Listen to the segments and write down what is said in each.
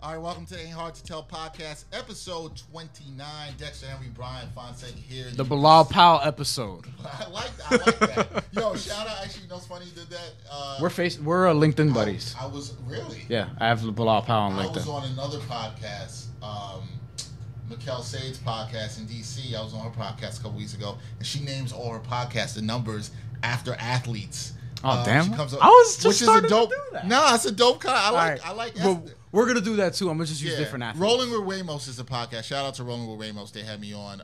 All right, welcome to Ain't Hard to Tell podcast, episode 29. Dexter, Henry, Bryan, Fonseca here. The Bilal Powell episode. I like that. Yo, shout out. Actually, you know what's funny? You did that. We're LinkedIn buddies. I was really. Yeah, I have Bilal Powell on LinkedIn. I was on another podcast, Mikkel Sade's podcast in DC. I was on her podcast a couple weeks ago, and she names all her podcasts and numbers after athletes. Oh damn! She comes up, I was just which starting is a dope. to do that. No, it's a dope kind. I All like. Well, we're gonna do that too. I'm gonna just use different athletes. Rolling with Ramos is a podcast. Shout out to Rolling with Ramos. They had me on.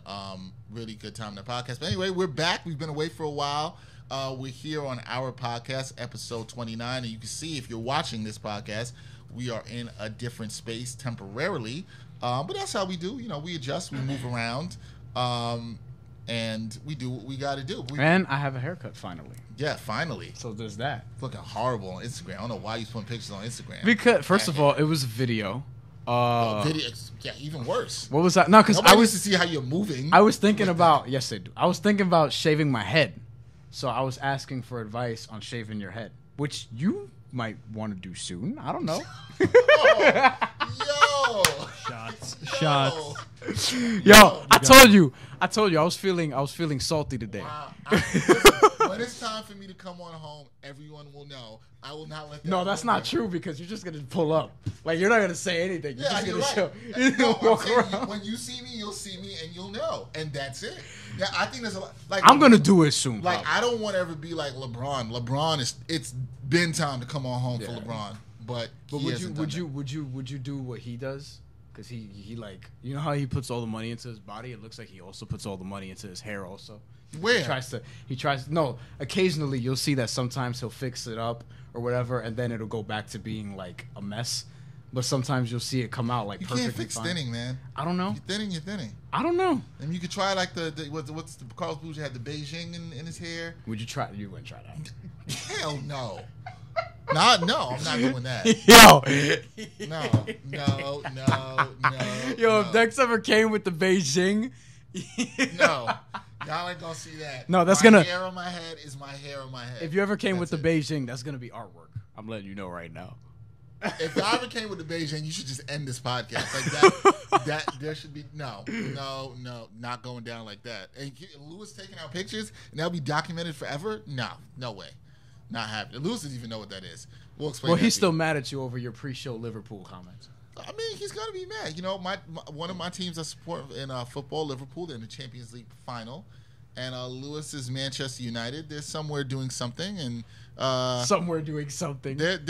Really good time in the podcast. But anyway, we're back. We've been away for a while. We're here on our podcast, episode 29, and you can see if you're watching this podcast, we are in a different space temporarily. But that's how we do. You know, we adjust, we move around, and we do what we got to do. And I have a haircut finally. Yeah, finally. So there's that. Looking horrible on Instagram. I don't know why you putting pictures on Instagram. Because first of all, it was a video. Video, yeah, even worse. What was that? No, because I was to see how you're moving. I was thinking about yes, I do. I was thinking about shaving my head, so I was asking for advice on shaving your head, which you might want to do soon. I don't know. Yo, Shots. Yo, I told you. I was feeling salty today. Wow. When it's time for me to come on home, everyone will know. I will not let them No, that's not true because you're just gonna pull up. Like you're not gonna say anything. You're just gonna show. You're No, gonna walk around. when you see me, you'll see me, and you'll know, and that's it. Yeah, I think there's a lot. Like I'm gonna do it soon. Like probably. I don't want to ever be like LeBron. It's been time to come on home for LeBron. But would you do what he does? Because he like, you know how he puts all the money into his body? It looks like he also puts all the money into his hair also. Where? He tries no, occasionally you'll see that sometimes he'll fix it up or whatever and then it'll go back to being like a mess. But sometimes you'll see it come out like perfectly can't fix fine. Thinning, man. I don't know. You're thinning. I don't know. And you could try like what's the Carlos Boucher had the Beijing in his hair. Would you try? You wouldn't try that. Hell no. No, I'm not doing that. Yo. No. Yo, if Dex ever came with the Beijing. No. Y'all ain't gonna see that. No, that's my hair on my head is my hair on my head. If you ever came with the Beijing, that's gonna be artwork. I'm letting you know right now. If y'all ever came with the Beijing, you should just end this podcast. Like that there should be no, not going down like that. And Lewis taking out pictures and that'll be documented forever? No way. Not happening. Lewis doesn't even know what that is. We'll explain. Well, he's still mad at you over your pre-show Liverpool comments. I mean, he's gonna be mad. You know, one of my teams I support in football, Liverpool, they're in the Champions League final, and Lewis is Manchester United. They're somewhere doing something, and they're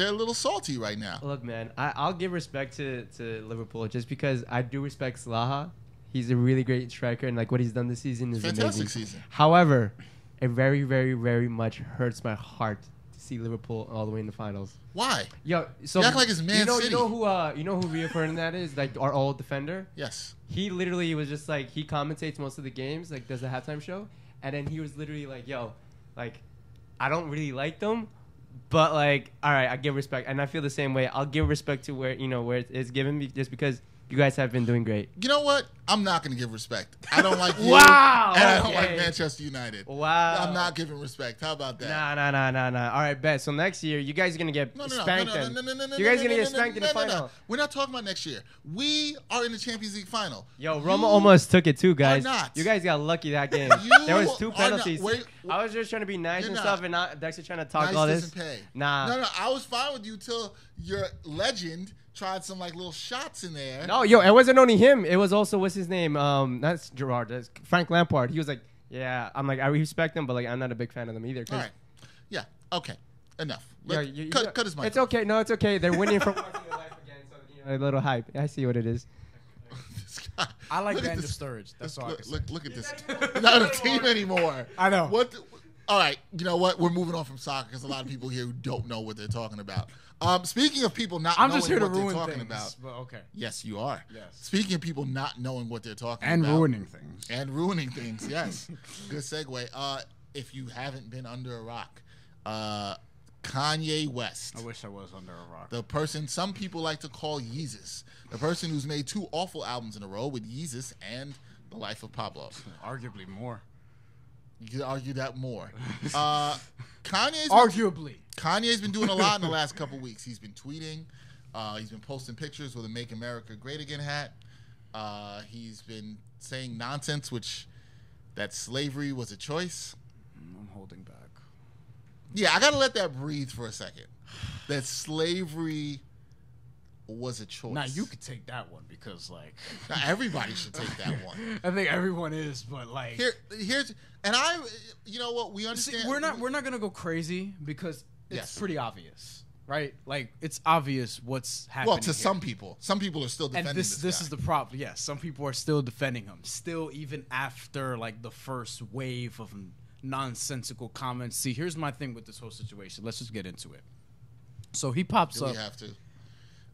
a little salty right now. Look, man, I'll give respect to Liverpool just because I do respect Salaha. He's a really great striker, and like what he's done this season is fantastic amazing. Season. However, it very, very, very much hurts my heart to see Liverpool all the way in the finals. Why? Yo, so you act like it's Man City. You know who Rio Ferdinand is? Like our old defender. Yes. He literally was just like he commentates most of the games, like does the halftime show, and then he was literally like, "Yo, like I don't really like them, but like all right, I give respect, and I feel the same way. I'll give respect to where it's given me just because you guys have been doing great." You know what? I'm not going to give respect. I don't like you. Wow. And I don't like Manchester United. Wow. I'm not giving respect. How about that? Nah. All right, bet. So next year, you guys are going to get spanked. You guys are going to get spanked in the final. We're not talking about next year. We are in the Champions League final. Yo, Roma almost took it too, guys. Not. You guys got lucky that game. There was 2 penalties. I was just trying to be nice and stuff, and not Dexter trying to talk nice all this. Doesn't pay. Nah. No. I was fine with you till your legend tried some like little shots in there. No, yo, it wasn't only him. It was also what's his name? That's Gerard. That's Frank Lampard. He was like, yeah, I'm like I respect them, but like I'm not a big fan of them either. All right. Yeah. Okay. Enough. Cut his mic. It's okay. No, it's okay. They're winning from once in their life again, so a little hype. I see what it is. I like Daniel Sturridge. That's all. Look at this. Not a team anymore. I know. All right. You know what? We're moving on from soccer because a lot of people here who don't know what they're talking about. Speaking of people not knowing what they're talking about. But okay. Yes, you are. Yes. Speaking of people not knowing what they're talking and about. And ruining things. Yes. Good segue. If you haven't been under a rock, Kanye West. I wish I was under a rock. The person some people like to call Yeezus. The person who's made 2 awful albums in a row with Yeezus and The Life of Pablo. Arguably more. You could argue that more. Kanye's been doing a lot in the last couple weeks. He's been tweeting. He's been posting pictures with a Make America Great Again hat. He's been saying nonsense, which that slavery was a choice. I'm holding back. Yeah, I got to let that breathe for a second. That slavery was a choice. Now, you could take that one because, like... Now, everybody should take that one. I think everyone is, but, like... Here's... And you know what? We understand... See, we're not going to go crazy because it's pretty obvious, right? Like, it's obvious what's happening. Well, to some people. Some people are still defending this guy. This is the problem. Yes, some people are still defending him. Still, even after, like, the first wave of nonsensical comments. See, here's my thing with this whole situation. Let's just get into it. So he pops up. We have to.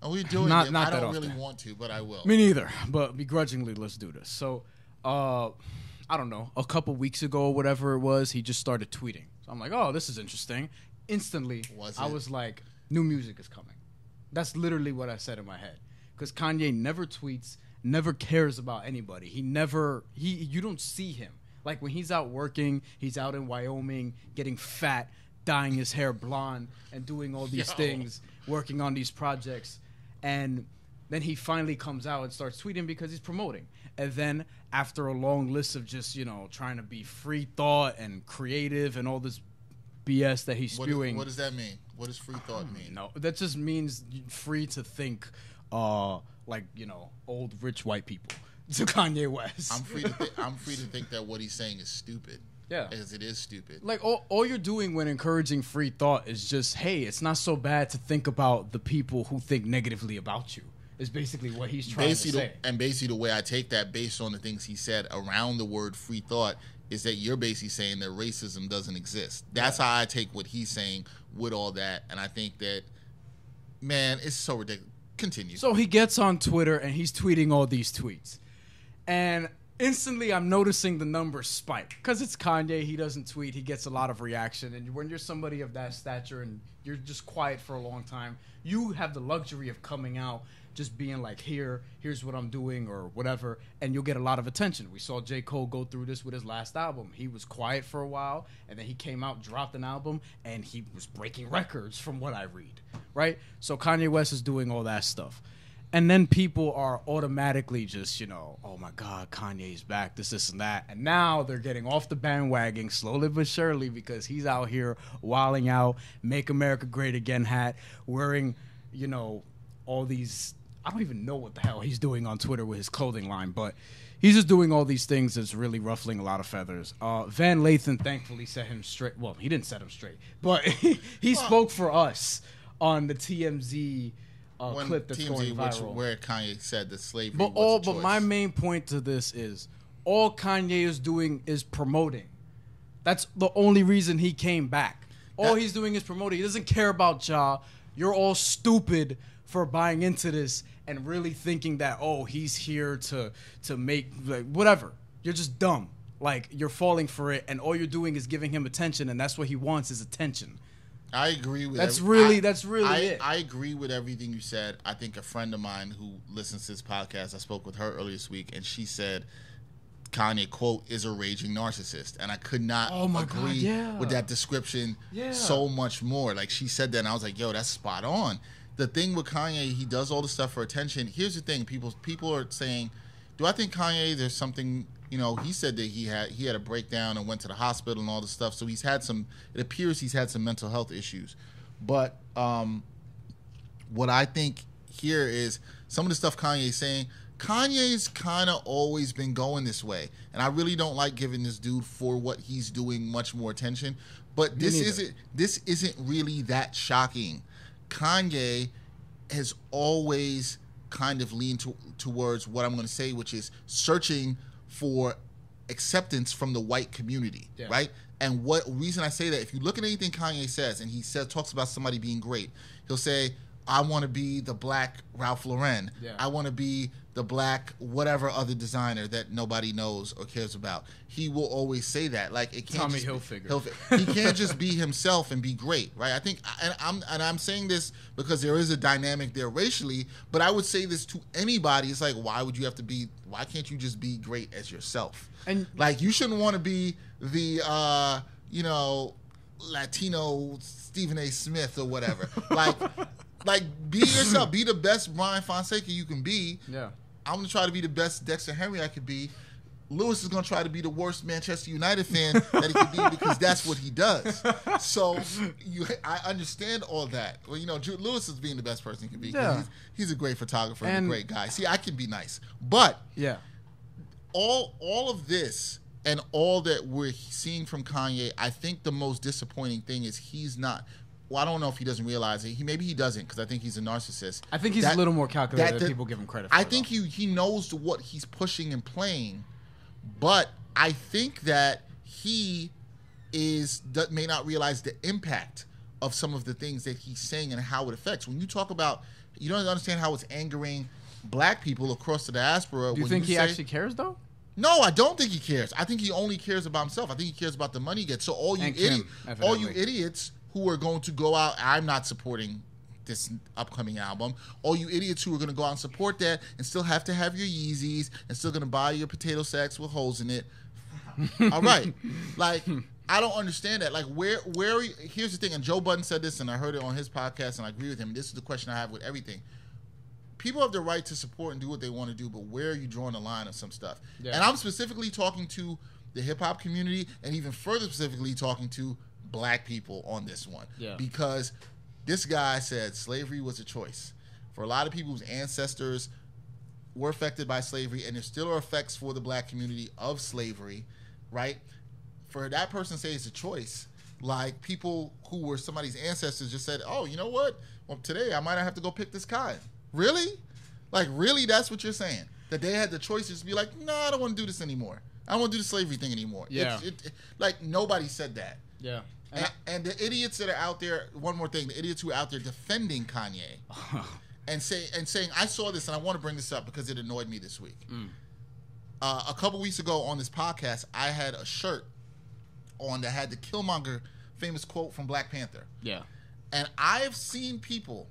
And we're doing not it. Not I don't really want to, but I will. Me neither. But begrudgingly, let's do this. So, I don't know. A couple weeks ago, or whatever it was, he just started tweeting. So I'm like, oh, this is interesting. Instantly, I was like, new music is coming. That's literally what I said in my head. Because Kanye never tweets, never cares about anybody. You don't see him. Like when he's out working, he's out in Wyoming, getting fat, dyeing his hair blonde, and doing all these things, working on these projects. And then he finally comes out and starts tweeting because he's promoting. And then after a long list of just, trying to be free thought and creative and all this BS that he's spewing. What does that mean? What does free thought mean? No, that just means free to think like, old rich white people to Kanye West. I'm free to think that what he's saying is stupid. Yeah. As it is stupid. Like, all you're doing when encouraging free thought is just, hey, it's not so bad to think about the people who think negatively about you, is basically what he's trying to say. And basically the way I take that based on the things he said around the word free thought is that you're basically saying that racism doesn't exist. That's how I take what he's saying with all that. And I think that, man, it's so ridiculous. Continue. So he gets on Twitter and he's tweeting all these tweets. And instantly, I'm noticing the numbers spike because it's Kanye. He doesn't tweet. He gets a lot of reaction. And when you're somebody of that stature and you're just quiet for a long time, you have the luxury of coming out, just being like, here's what I'm doing or whatever, and you'll get a lot of attention. We saw J. Cole go through this with his last album. He was quiet for a while, and then he came out, dropped an album, and he was breaking records from what I read, right? So Kanye West is doing all that stuff. And then people are automatically just, oh my God, Kanye's back, this and that. And now they're getting off the bandwagon slowly but surely because he's out here wilding out, Make America Great Again hat, wearing, all these, I don't even know what the hell he's doing on Twitter with his clothing line, but he's just doing all these things that's really ruffling a lot of feathers. Van Lathan thankfully set him straight. Well, he didn't set him straight, but he spoke for us on the TMZ clip that's going viral. Where Kanye said that slavery was a choice. But my main point to this is all Kanye is doing is promoting. That's the only reason he came back. All he's doing is promoting. He doesn't care about y'all. You're all stupid for buying into this and really thinking that, he's here to make, like, whatever. You're just dumb. Like, you're falling for it, and all you're doing is giving him attention, and that's what he wants is attention. I agree with that's really it. I agree with everything you said. I think a friend of mine who listens to this podcast, I spoke with her earlier this week, and she said Kanye, quote, is a raging narcissist. And I could not agree with that description so much more. Like, she said that, and I was like, yo, that's spot on. The thing with Kanye, he does all the stuff for attention. Here's the thing. People are saying, do I think Kanye, there's something... he said that he had a breakdown and went to the hospital and all this stuff. So it appears he's had some mental health issues. But what I think here is some of the stuff Kanye's saying, Kanye's kind of always been going this way. And I really don't like giving this dude for what he's doing much more attention. But this isn't really that shocking. Kanye has always kind of leaned towards what I'm going to say, which is searching for acceptance from the white community, right? And what reason I say that, if you look at anything Kanye says, and he talks about somebody being great, he'll say, I want to be the black Ralph Lauren. Yeah. I want to be the black whatever other designer that nobody knows or cares about. He will always say that. Like, it can't Tommy Hilfiger. He can't just be himself and be great, right? I think, and I'm saying this because there is a dynamic there racially, but I would say this to anybody. It's like, why can't you just be great as yourself? And like, you shouldn't want to be the Latino Stephen A. Smith or whatever. Like, be yourself. Be the best Bryan Fonseca you can be. Yeah. I'm going to try to be the best Dexter Henry I could be. Lewis is going to try to be the worst Manchester United fan that he could be because that's what he does. So I understand all that. Well, Lewis is being the best person he can be. Yeah. He's a great photographer and a great guy. See, I can be nice. But yeah, all of this and all that we're seeing from Kanye, I think the most disappointing thing is he's not. Well, I don't know if he doesn't realize it. Maybe he doesn't because I think he's a narcissist. I think he's a little more calculated than people give him credit for. I think he knows what he's pushing and playing. But I think that he may not realize the impact of some of the things that he's saying and how it affects. When you talk about, you don't understand how it's angering black people across the diaspora. Do you think he actually cares, though? No, I don't think he cares. I think he only cares about himself. I think he cares about the money he gets. So all you idiots who are going to go out, I'm not supporting this upcoming album. All you idiots who are going to go out and support that and still have to have your Yeezys and still going to buy your potato sacks with holes in it. All right. Like, I don't understand that. Like, where here's the thing, and Joe Budden said this, and I heard it on his podcast, and I agree with him. This is the question I have with everything. People have the right to support and do what they want to do, but where are you drawing the line of some stuff? Yeah. And I'm specifically talking to the hip-hop community and even further specifically talking to black people on this one. Yeah. Because this guy said slavery was a choice. For a lot of people whose ancestors were affected by slavery, and there still are effects for the black community of slavery, right? For that person to say it's a choice, like people who were somebody's ancestors just said, oh, you know what? Well, today I might not have to go pick this cotton. Really? Like, really, that's what you're saying? That they had the choice to just be like, no, I don't want to do this anymore. I don't want to do the slavery thing anymore. Yeah. Like, nobody said that. Yeah. And the idiots that are out there, one more thing, the idiots who are out there defending Kanye and saying, I saw this and I want to bring this up because it annoyed me this week. A couple weeks ago on this podcast, I had a shirt on that had the Killmonger famous quote from Black Panther. Yeah. And I've seen people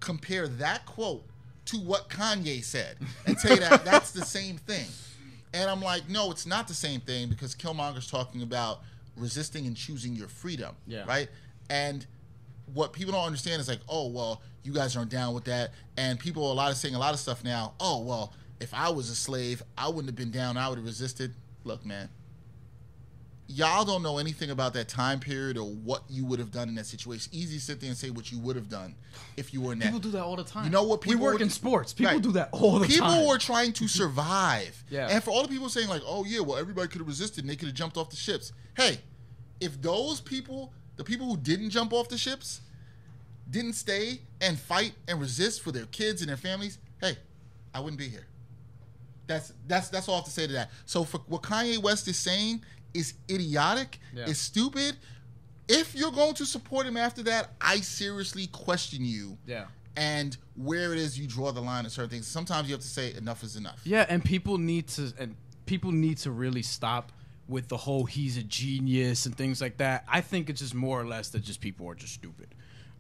compare that quote to what Kanye said and say that that's the same thing. And I'm like, no, it's not the same thing because Killmonger's talking about resisting and choosing your freedom, right? And what people don't understand is like, oh, well, you guys aren't down with that. And people are saying a lot of stuff now. Oh, well, if I was a slave, I wouldn't have been down. I would have resisted. Look, man, y'all don't know anything about that time period or what you would have done in that situation. Easy to sit there and say what you would have done if you were in that. People do that all the time. You know what? We work in sports. People do that all the time. People were trying to survive. Yeah. And for all the people saying like, oh, yeah, well, everybody could have resisted and they could have jumped off the ships. Hey, if those people, the people who didn't jump off the ships, didn't stay and fight and resist for their kids and their families, hey, I wouldn't be here. That's all I have to say to that. So for what Kanye West is saying is idiotic, is stupid. If you're going to support him after that, I seriously question you. Yeah. And where it is you draw the line on certain things. Sometimes you have to say enough is enough. Yeah, and people need to really stop with the whole he's a genius and things like that. I think it's just more or less that just people are just stupid.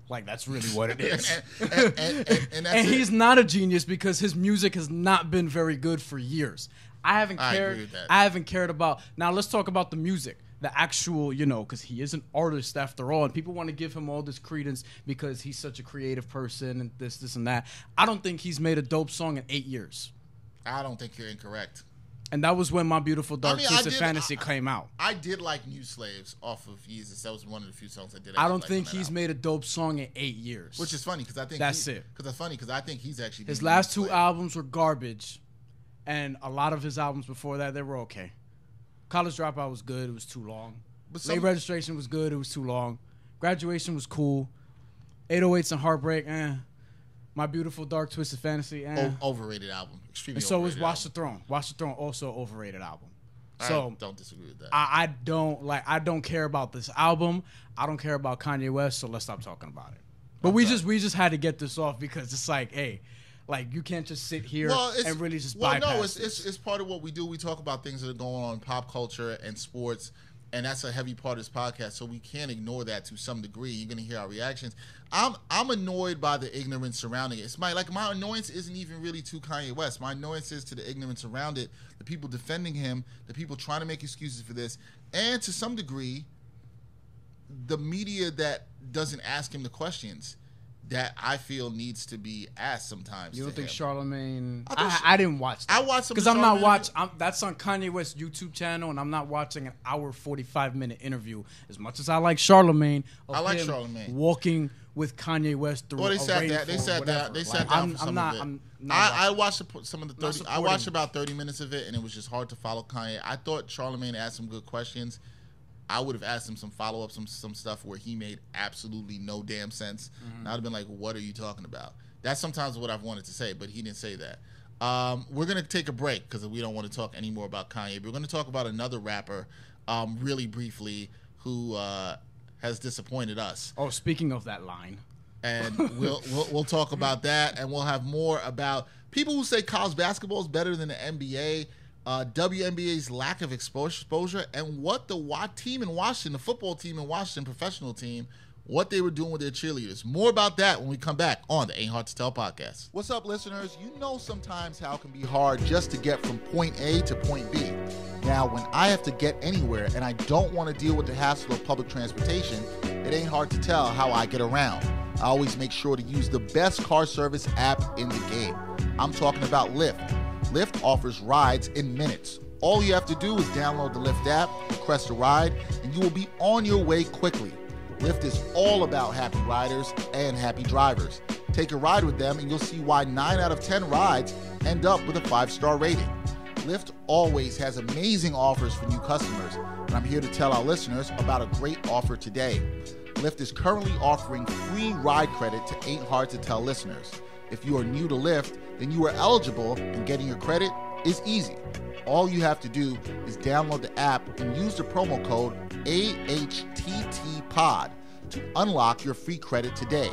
Like, that's really what it is. and he's not a genius because his music has not been very good for years. I agree with that. I haven't cared about. Now let's talk about the music, the actual, because he is an artist after all, and people want to give him all this credence because he's such a creative person and this and that. I don't think he's made a dope song in 8 years. I don't think you're incorrect. And that was when My Beautiful Dark Twisted Fantasy came out. I did like New Slaves off of Yeezus. That was one of the few songs I did. I don't think he's made a dope song in 8 years. Which is funny because I think that's it. Because it's funny because I think he's actually his last two albums were garbage, and a lot of his albums before that they were okay. College Dropout was good. It was too long. Late Registration was good. It was too long. Graduation was cool. 808s and Heartbreak. My Beautiful Dark Twisted Fantasy. Overrated album. Extremely and so overrated is Watch the Throne. Watch the Throne, also overrated album. So don't disagree with that. I don't care about this album. I don't care about Kanye West, so let's stop talking about it. But we just had to get this off because it's like, hey, like, you can't just sit here and really just bypass it's part of what we do. We talk about things that are going on in pop culture and sports, and that's a heavy part of this podcast, so we can't ignore that to some degree. You're going to hear our reactions. I'm annoyed by the ignorance surrounding it. It's my annoyance isn't even really to Kanye West. My annoyance is to the ignorance around it, the people defending him, the people trying to make excuses for this, and to some degree, the media that doesn't ask him the questions. that I feel needs to be asked sometimes. You don't to think him. Charlemagne? I didn't watch that. I watched some because of I'm not Charlemagne. That's on Kanye West's YouTube channel, and I'm not watching an hour 45-minute interview. As much as I like Charlemagne, I like him Charlemagne. walking with Kanye West through. Well, they a sat down. They rainforest, sat down. whatever. They Like, sat down for some I'm not. of it. I'm not I watching. watched some of the 30. I supporting watched him. about 30 minutes of it, and it was just hard to follow Kanye. I thought Charlemagne asked some good questions. I would have asked him some follow up, some stuff where he made absolutely no damn sense. And I'd have been like, "What are you talking about?" That's sometimes what I've wanted to say, but he didn't say that. We're gonna take a break because we don't want to talk anymore about Kanye. We're gonna talk about another rapper, really briefly, who has disappointed us. Oh, speaking of that line. And we'll talk about that, and we'll have more about people who say college basketball is better than the NBA, WNBA's lack of exposure, and what the team in Washington, the football team in Washington, professional team, what they were doing with their cheerleaders. More about that when we come back on the Ain't Hard to Tell podcast. What's up, listeners? You know sometimes how it can be hard just to get from point A to point B. Now, when I have to get anywhere and I don't want to deal with the hassle of public transportation, it ain't hard to tell how I get around. I always make sure to use the best car service app in the game. I'm talking about Lyft. Lyft offers rides in minutes. All you have to do is download the Lyft app, request a ride, and you will be on your way quickly. Lyft is all about happy riders and happy drivers. Take a ride with them and you'll see why 9 out of 10 rides end up with a 5-star rating. Lyft always has amazing offers for new customers, and I'm here to tell our listeners about a great offer today. Lyft is currently offering free ride credit to Ain't Hard to Tell listeners. If you are new to Lyft, then you are eligible, and getting your credit is easy. All you have to do is download the app and use the promo code AHTTPOD to unlock your free credit today.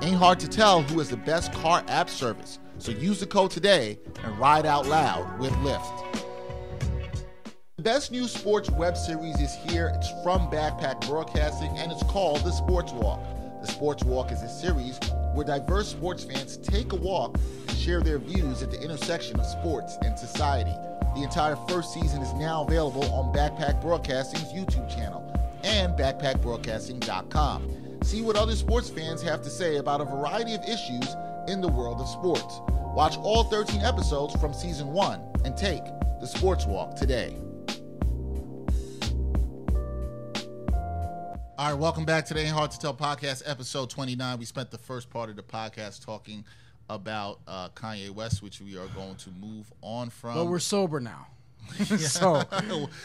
Ain't hard to tell who has the best car app service, so use the code today and ride out loud with Lyft. The best new sports web series is here. It's from Backpack Broadcasting, and it's called The Sports Walk. The Sports Walk is a series where diverse sports fans take a walk and share their views at the intersection of sports and society. The entire first season is now available on Backpack Broadcasting's YouTube channel and backpackbroadcasting.com. See what other sports fans have to say about a variety of issues in the world of sports. Watch all 13 episodes from season 1 and take The Sports Walk today. All right, welcome back to the Ain't Hard to Tell podcast, episode 29. We spent the first part of the podcast talking about Kanye West, which we are going to move on from. But we're sober now. So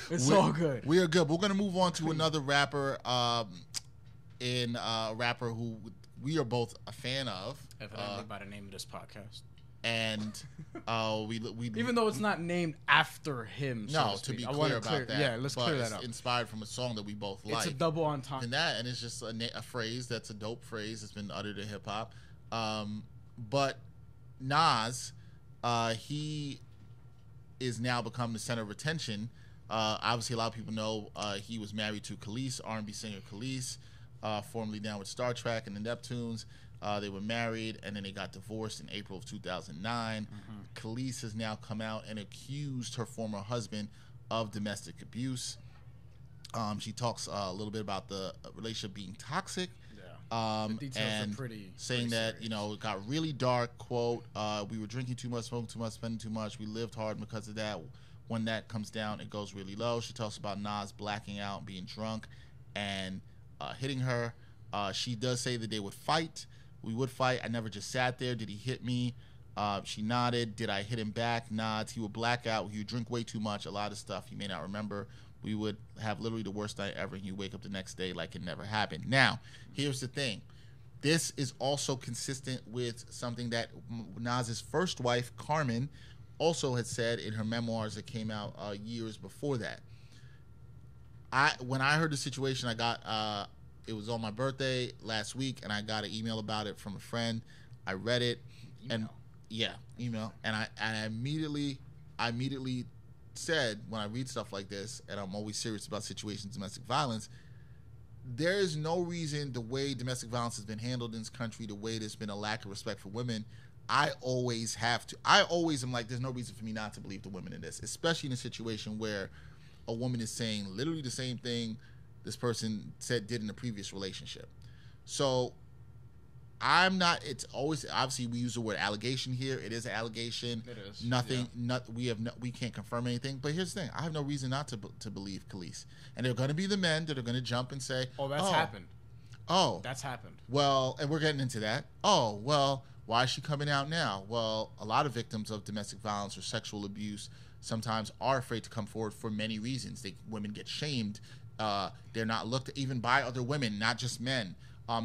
it's all good. We are good. We're going to move on to another rapper, a rapper who we are both a fan of. Evidently by the name of this podcast. And we even though it's not named after him. No, so to be clear about that. Yeah, let's clear that up. It's inspired from a song that we both like. It's a double entendre. And it's just a phrase that's a dope phrase that's been uttered in hip hop. But Nas, he is now become the center of attention. Obviously, a lot of people know he was married to Kelis, R&B singer Kelis, formerly down with Star Trek and the Neptunes. They were married, and then they got divorced in April of 2009. Kelis has now come out and accused her former husband of domestic abuse. She talks a little bit about the relationship being toxic. The details and are pretty saying that, serious. it got really dark, quote, we were drinking too much, smoking too much, spending too much. We lived hard because of that. When that comes down, it goes really low. She talks about Nas blacking out, being drunk, and hitting her. She does say that they would fight. We would fight. I never just sat there. Did he hit me? She nodded. Did I hit him back? Nods. He would black out. He would drink way too much. A lot of stuff he may not remember. We would have literally the worst night ever, and you wake up the next day like it never happened. Now, here's the thing. This is also consistent with something that Nas's first wife, Carmen, also had said in her memoirs that came out years before that. When I heard the situation, I got it was on my birthday last week, and I got an email about it from a friend. I read it, email, and I immediately said, when I read stuff like this, and I'm always serious about situations of domestic violence, there is no reason the way domestic violence has been handled in this country, the way there's been a lack of respect for women. I always am like, there's no reason for me not to believe the women in this, especially in a situation where a woman is saying literally the same thing this person did in a previous relationship. So I'm not. It's always obviously we use the word allegation here. It is an allegation. It is. Nothing. We can't confirm anything. But here's the thing. I have no reason not to believe Kelis. And there are going to be the men that are going to jump and say, "Oh, that's happened. Oh, that's happened." Well, and we're getting into that. Oh, well, why is she coming out now? Well, a lot of victims of domestic violence or sexual abuse sometimes are afraid to come forward for many reasons. Women get shamed. They're not looked at even by other women, not just men.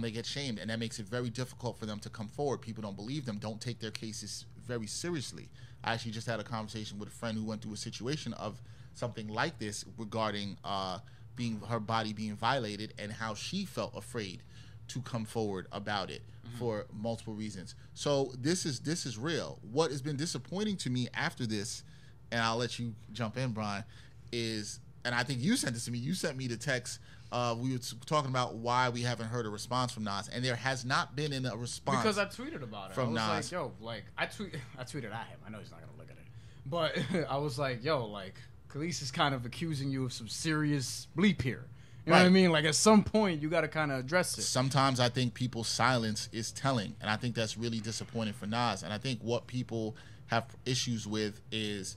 They get shamed, and that makes it very difficult for them to come forward. People don't believe them, don't take their cases very seriously. I actually just had a conversation with a friend who went through a situation of something like this regarding her body being violated and how she felt afraid to come forward about it for multiple reasons. So this is real. What has been disappointing to me after this, and I'll let you jump in, Bryan, is, and I think you sent this to me. You sent me the text. We were talking about why we haven't heard a response from Nas, and there has not been a response because I tweeted about it. From I was Nas. like, yo, like I tweeted at him. I know he's not gonna look at it, but I was like, yo, like Kelis is kind of accusing you of some serious bleep here. You know what I mean? Like at some point, you got to kind of address it. Sometimes I think people's silence is telling, and I think that's really disappointing for Nas. And I think what people have issues with is,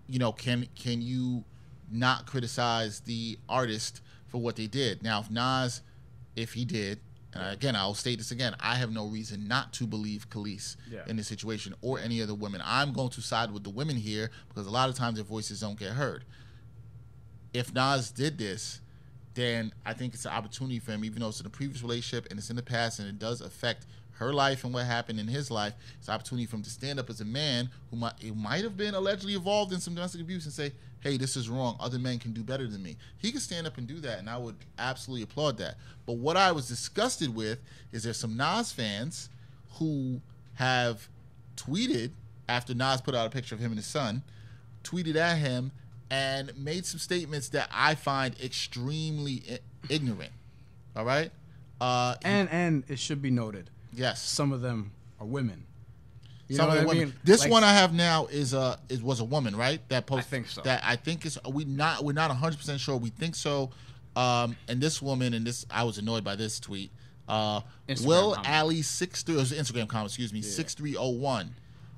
can you not criticize the artist for what they did? Now, if he did, and again, I'll state this again, I have no reason not to believe Kelis in this situation or any other women. I'm going to side with the women here because a lot of times their voices don't get heard. If Nas did this, then I think it's an opportunity for him, even though it's in a previous relationship and it's in the past and it does affect her life and what happened in his life. It's an opportunity for him to stand up as a man who might have been allegedly involved in some domestic abuse and say, hey, this is wrong. Other men can do better than me. He could stand up and do that, and I would absolutely applaud that. But what I was disgusted with is there's some Nas fans who have tweeted after Nas put out a picture of him and his son, tweeted at him and made some statements that I find extremely ignorant. All right? And it should be noted. Yes. Some of them are women. Some of the women. This one I have now was a woman, right? That post. I think so. That I think is we're not 100% sure. We think so. And this woman, I was annoyed by this tweet. Will Ali 63, it was an Instagram comment, 6301.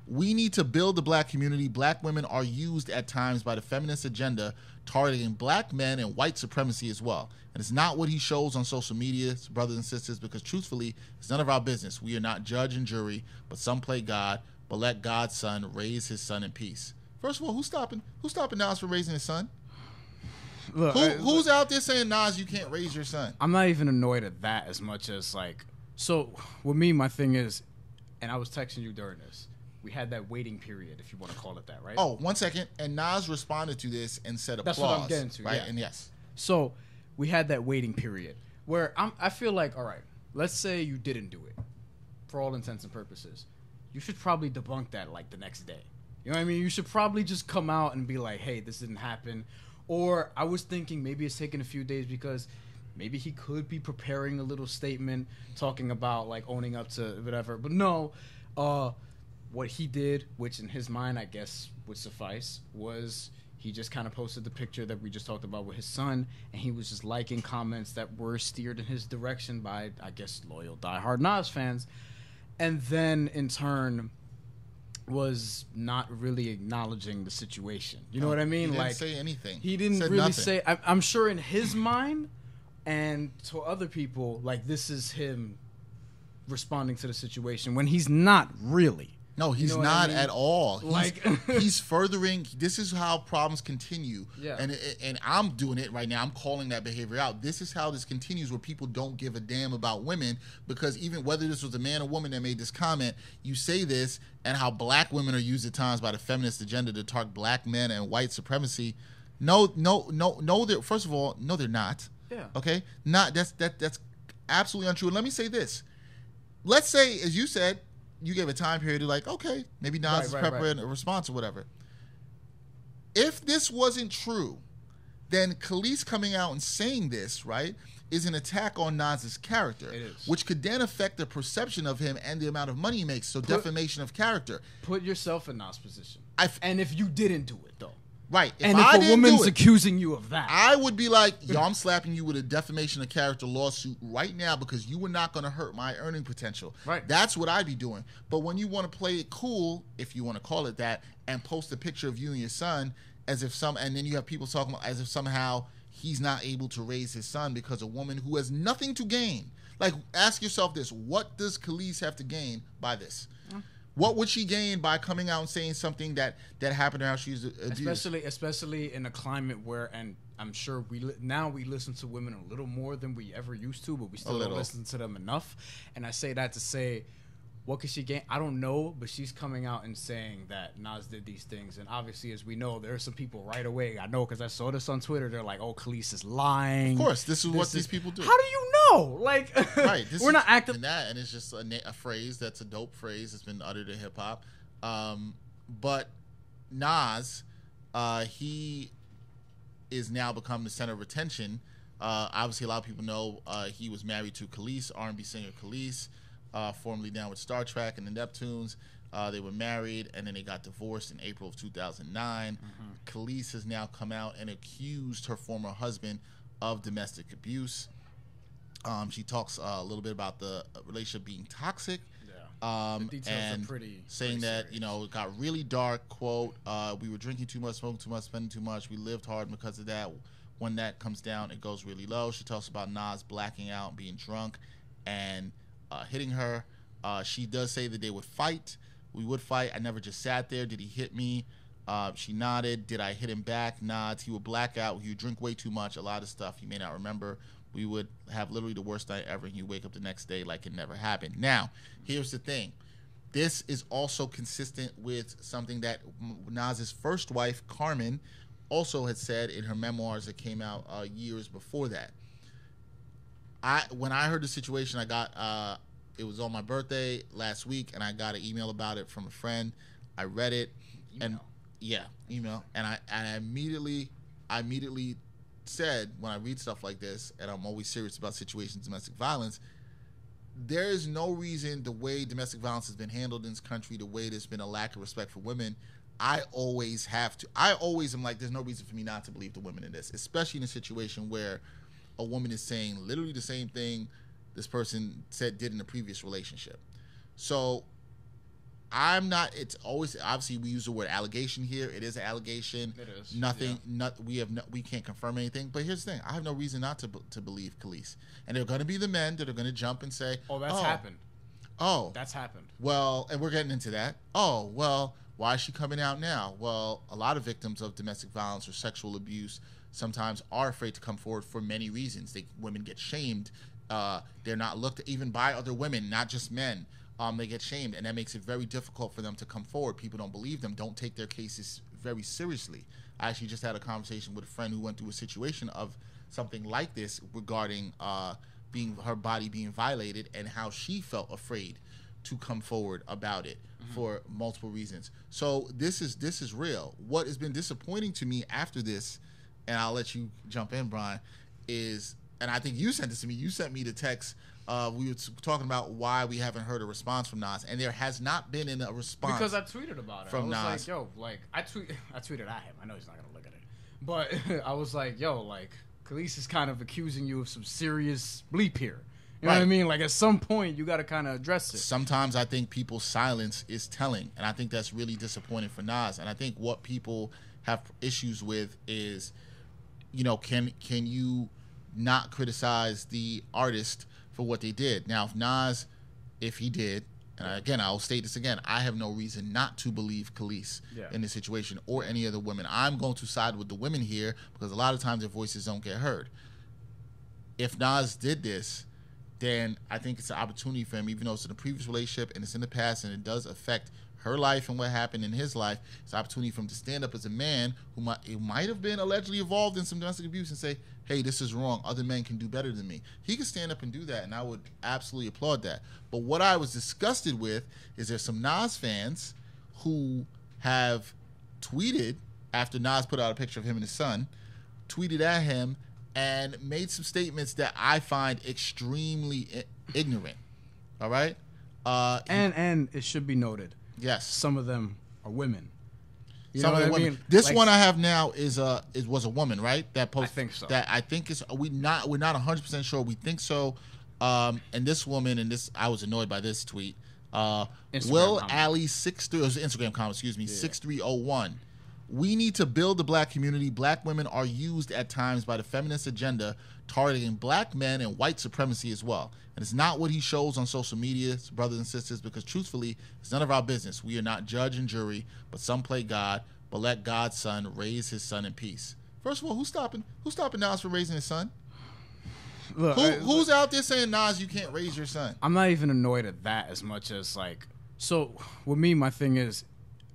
We need to build the black community. Black women are used at times by the feminist agenda, targeting black men and white supremacy as well. And it's not what he shows on social media, brothers and sisters, because truthfully, it's none of our business. We are not judge and jury, but some play God, but let God's son raise his son in peace. First of all, who's stopping Nas from raising his son? Look, who's out there saying, Nas, you can't raise your son? I'm not even annoyed at that as much as so with me, my thing is, and I was texting you during this, we had that waiting period, if you want to call it that, right? Oh, 1 second. And Nas responded to this and said applause. That's what I'm getting to, right? yeah. And yes. So we had that waiting period where I feel like, all right, let's say you didn't do it for all intents and purposes. You should probably debunk that the next day. You know what I mean? You should probably just come out and be like, hey, this didn't happen. Or I was thinking maybe it's taking a few days because maybe he could be preparing a little statement talking about owning up to whatever. But no, what he did, which in his mind I guess would suffice, was he just kind of posted the picture that we just talked about with his son, and he was just liking comments that were steered in his direction by, I guess, loyal diehard Nas fans, and then in turn was not really acknowledging the situation. You know what I mean? He didn't say anything. He didn't really nothing. say. I'm sure in his mind and to other people, this is him responding to the situation when he's not really. No, he's not at all. He's furthering. This is how problems continue. Yeah. And I'm doing it right now. I'm calling that behavior out. This is how this continues, where people don't give a damn about women, because even whether this was a man or woman that made this comment, you say this, and how black women are used at times by the feminist agenda to target black men and white supremacy. No. They're, first of all, no, they're not. Yeah. Okay. That's absolutely untrue. And let me say this. Let's say, as you said, you gave a time period to okay, maybe Nas is preparing a response or whatever. If this wasn't true, then Kelis coming out and saying this, right, is an attack on Nas's character. It is. Which could then affect the perception of him and the amount of money he makes, so defamation of character. Put yourself in Nas' position. And if you didn't do it, though. Right. And if a woman's accusing you of that, I would be like, yo, I'm slapping you with a defamation of character lawsuit right now because you were not going to hurt my earning potential. Right. That's what I'd be doing. But when you want to play it cool, if you want to call it that, and post a picture of you and your son as if and then you have people talking about as if somehow he's not able to raise his son because a woman who has nothing to gain. Like, ask yourself this: what does Kelis have to gain by this? What would she gain by coming out and saying something that happened to her? She's abused? Especially in a climate where, and I'm sure we listen to women a little more than we ever used to, but we still don't listen to them enough. And I say that to say, what could she gain? I don't know, but she's coming out and saying that Nas did these things. And obviously, as we know, there are some people right away. I know because I saw this on Twitter. They're like, "Oh, Kelis is lying." Of course, this is what these people do. How do you know? Like, right? We're not active. And it's just a phrase that's a dope phrase that's been uttered in hip hop. But Nas, he is now become the center of attention. Obviously, a lot of people know he was married to Kelis, R&B singer Kelis. Formerly down with Star Trek and the Neptunes. They were married, and then they got divorced in April of 2009. Kelis has now come out and accused her former husband of domestic abuse. She talks a little bit about the relationship being toxic. The details and are pretty saying that, serious. you know, it got really dark, quote, we were drinking too much, smoking too much, spending too much. We lived hard because of that. When that comes down, it goes really low. She talks about Nas blacking out, being drunk, and hitting her. She does say that they would fight. We would fight. I never just sat there. Did he hit me? She nodded. Did I hit him back? Nods. He would black out. He would drink way too much. A lot of stuff he may not remember. We would have literally the worst night ever, and you wake up the next day like it never happened. Now, here's the thing. This is also consistent with something that Nas's first wife, Carmen, also had said in her memoirs that came out years before that. When I heard the situation, I got it was on my birthday last week, and I got an email about it from a friend. I read it, email, and I immediately said, when I read stuff like this, and I'm always serious about situations of domestic violence, there is no reason the way domestic violence has been handled in this country, the way there's been a lack of respect for women. I always am like, there's no reason for me not to believe the women in this, especially in a situation where a woman is saying literally the same thing this person did in a previous relationship. So I'm not. It's always, obviously we use the word allegation here. It is an allegation. It is nothing. We can't confirm anything. But here's the thing: I have no reason not to believe Kelis. And there are going to be the men that are going to jump and say, "Oh, that's happened. Oh, that's happened." Well, and we're getting into that. Oh, well, why is she coming out now? Well, a lot of victims of domestic violence or sexual abuse sometimes are afraid to come forward for many reasons. Women get shamed. They're not looked at even by other women, not just men. They get shamed, and that makes it very difficult for them to come forward. People don't believe them, don't take their cases very seriously. I actually just had a conversation with a friend who went through a situation of something like this regarding her body being violated and how she felt afraid to come forward about it for multiple reasons. So this is real. What has been disappointing to me after this, and I'll let you jump in, Bryan, is, and I think you sent this to me. You sent me the text. We were talking about why we haven't heard a response from Nas, and there has not been a response because I tweeted about it. From I was Nas. like, yo, like I tweeted at him. I know he's not gonna look at it, but I was like, yo, like Kelis is kind of accusing you of some serious bleep here. You know what I mean? Like at some point, you got to kind of address it. Sometimes I think people's silence is telling, and I think that's really disappointing for Nas. And I think what people have issues with is, you know, can you not criticize the artist for what they did? Now, if he did, and again, I'll state this again, I have no reason not to believe Kelis in this situation or any other women. I'm going to side with the women here because a lot of times their voices don't get heard. If Nas did this, then I think it's an opportunity for him, even though it's in a previous relationship and it's in the past and it does affect her life and what happened in his life. It's an opportunity for him to stand up as a man who might have been allegedly involved in some domestic abuse and say, hey, this is wrong. Other men can do better than me. He could stand up and do that, and I would absolutely applaud that. But what I was disgusted with is there's some Nas fans who have tweeted, after Nas put out a picture of him and his son, tweeted at him and made some statements that I find extremely ignorant. All right? And it should be noted, yes, some of them are women. You know what I mean? This Like, one I have now was a woman, right? That post. I think so. That I think is we're not 100% sure. We think so. And this woman, I was annoyed by this tweet. Will Ali 63, it was an Instagram comment, 6301. We need to build the black community. Black women are used at times by the feminist agenda, targeting black men and white supremacy as well. And it's not what he shows on social media, brothers and sisters, because truthfully, it's none of our business. We are not judge and jury, but some play God, but let God's son raise his son in peace. First of all, who's stopping Nas from raising his son? Look, Who's out there saying, Nas, you can't raise your son? I'm not even annoyed at that as much as like, so with me, my thing is,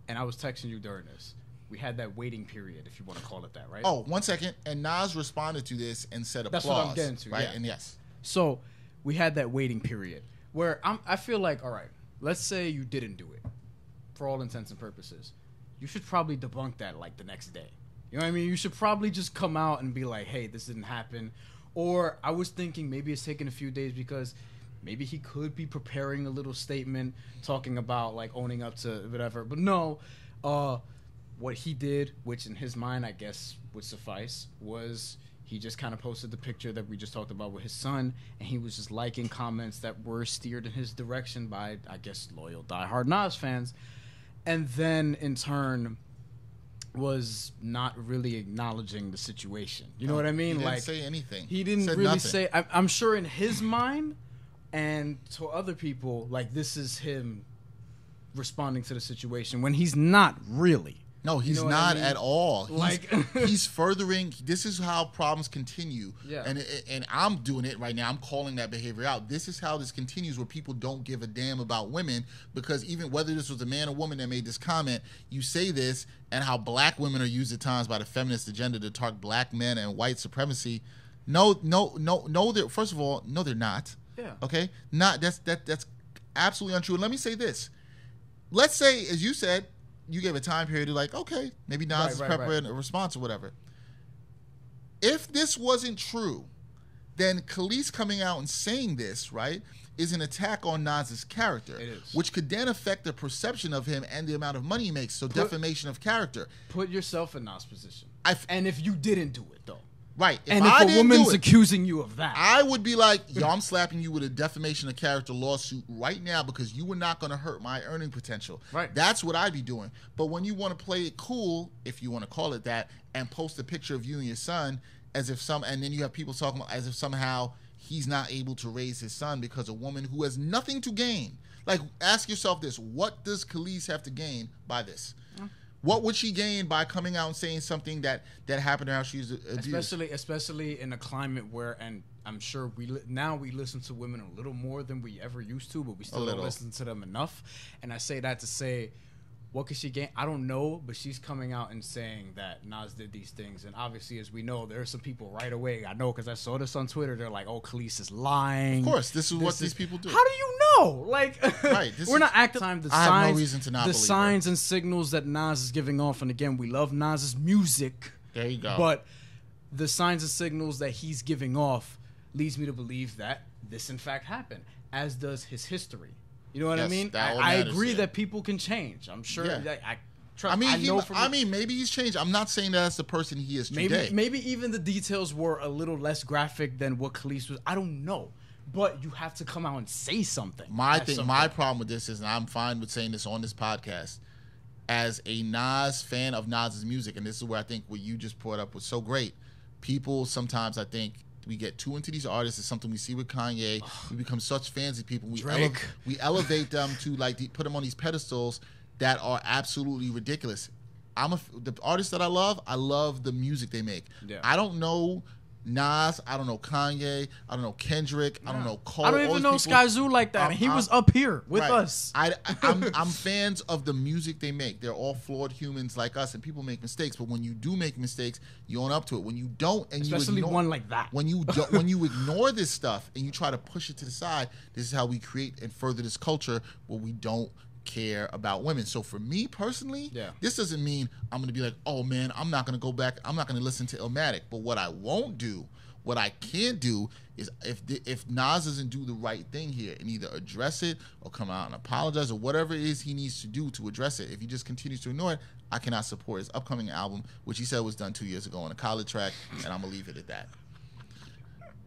and I was texting you during this, we had that waiting period, if you want to call it that, right? Oh, 1 second. And Nas responded to this and said applause. That's what I'm getting to, right? yeah. And yes. So we had that waiting period where I feel like, all right, let's say you didn't do it for all intents and purposes. You should probably debunk that like the next day. You know what I mean? You should probably just come out and be like, hey, this didn't happen. Or I was thinking maybe it's taken a few days because maybe he could be preparing a little statement talking about like owning up to whatever. But no, what he did, which in his mind I guess would suffice, was he just kind of posted the picture that we just talked about with his son, and he was just liking comments that were steered in his direction by, I guess, loyal diehard Nas fans. And then in turn was not really acknowledging the situation. You know what I mean? He didn't say anything. He didn't Said really nothing. say. I'm sure in his mind and to other people, like this is him responding to the situation when he's not really. No, he's You know what not I mean? at all. Like- He's furthering. This is how problems continue. Yeah. And I'm doing it right now. I'm calling that behavior out. This is how this continues, where people don't give a damn about women, because even whether this was a man or woman that made this comment, you say this, and how black women are used at times by the feminist agenda to target black men and white supremacy. No. They're, first of all, no, they're not. Yeah. Okay. That's absolutely untrue. And let me say this. Let's say, as you said, you gave a time period to like, okay, maybe Nas is preparing a response or whatever. If this wasn't true, then Kelis coming out and saying this, right, is an attack on Nas's character. It is. Which could then affect the perception of him and the amount of money he makes. So defamation of character. Put yourself in Nas' position. And if you didn't do it, though. Right. And I if a didn't woman's do it, accusing you of that. I would be like, yo, I'm slapping you with a defamation of character lawsuit right now because you were not going to hurt my earning potential. Right. That's what I'd be doing. But when you want to play it cool, if you want to call it that, and post a picture of you and your son as if and then you have people talking about as if somehow he's not able to raise his son because a woman who has nothing to gain. Like, ask yourself this: what does Kelis have to gain by this? What would she gain by coming out and saying something that happened to her? She's abused? Especially in a climate where, and I'm sure we listen to women a little more than we ever used to, but we still don't listen to them enough. And I say that to say, what could she gain? I don't know, but she's coming out and saying that Nas did these things. And obviously, as we know, there are some people right away. I know because I saw this on Twitter. They're like, oh, Kelis is lying. Of course, this is what these people do. How do you know? Like, right, we're not acting time. I have no reason to not the believe signs and signals that Nas is giving off. And again, we love Nas's music. There you go. But the signs and signals that he's giving off leads me to believe that this, in fact, happened, as does his history. You know what I mean? I agree that people can change. I'm sure. Yeah. I mean, maybe he's changed. I'm not saying that's the person he is today. Maybe even the details were a little less graphic than what Kelis was. I don't know. But you have to come out and say something. My problem with this is, and I'm fine with saying this on this podcast, as a Nas fan of Nas's music, and this is where I think what you just brought up was so great. People sometimes, I think, we get too into these artists. It's something we see with Kanye. We become such fans of people. We elevate them to put them on these pedestals that are absolutely ridiculous. The artists that I love the music they make. Yeah. I don't know Nas, I don't know Kanye, I don't know Kendrick, I don't know Cole. I don't even know Skyzoo like that. He was up here with us. I'm fans of the music they make. They're all flawed humans like us, and people make mistakes. But when you do make mistakes, you own up to it. When you don't, and especially you ignore, one like that. when you ignore this stuff and you try to push it to the side, this is how we create and further this culture where we don't care about women. So for me personally, this doesn't mean I'm going to be like, oh man, I'm not going to go back. I'm not going to listen to Illmatic. But what I won't do, What I can do is if Nas doesn't do the right thing here and either address it or come out and apologize or whatever it is he needs to do to address it, if he just continues to ignore it, I cannot support his upcoming album, which he said was done 2 years ago on a college track, and I'm going to leave it at that.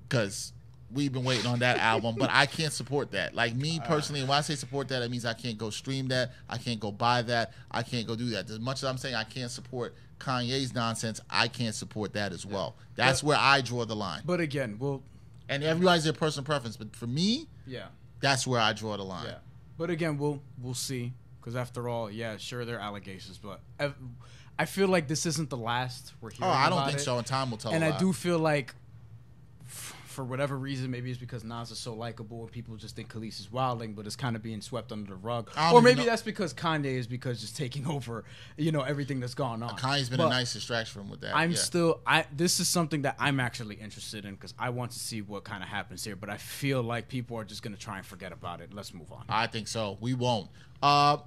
Because we've been waiting on that album, but I can't support that. Like, me personally, and when I say support that, it means I can't go stream that, I can't go buy that, I can't go do that. As much as I'm saying I can't support Kanye's nonsense, I can't support that as well. That's where I draw the line. But again, and everybody's their personal preference, but for me, that's where I draw the line. Yeah. But again, we'll see, because after all, sure, they're allegations, but I feel like this isn't the last we're hearing I don't about think it. so, and time will tell. And I do feel like, for whatever reason, maybe it's because Nas is so likable and people just think Kelis is wilding, but it's kind of being swept under the rug. Or maybe that's because Kanye is just taking over, everything that's gone on. Kanye's been a nice distraction from with that. This is something that I'm actually interested in because I want to see what kind of happens here, but I feel like people are just going to try and forget about it. Let's move on. I think so. We won't.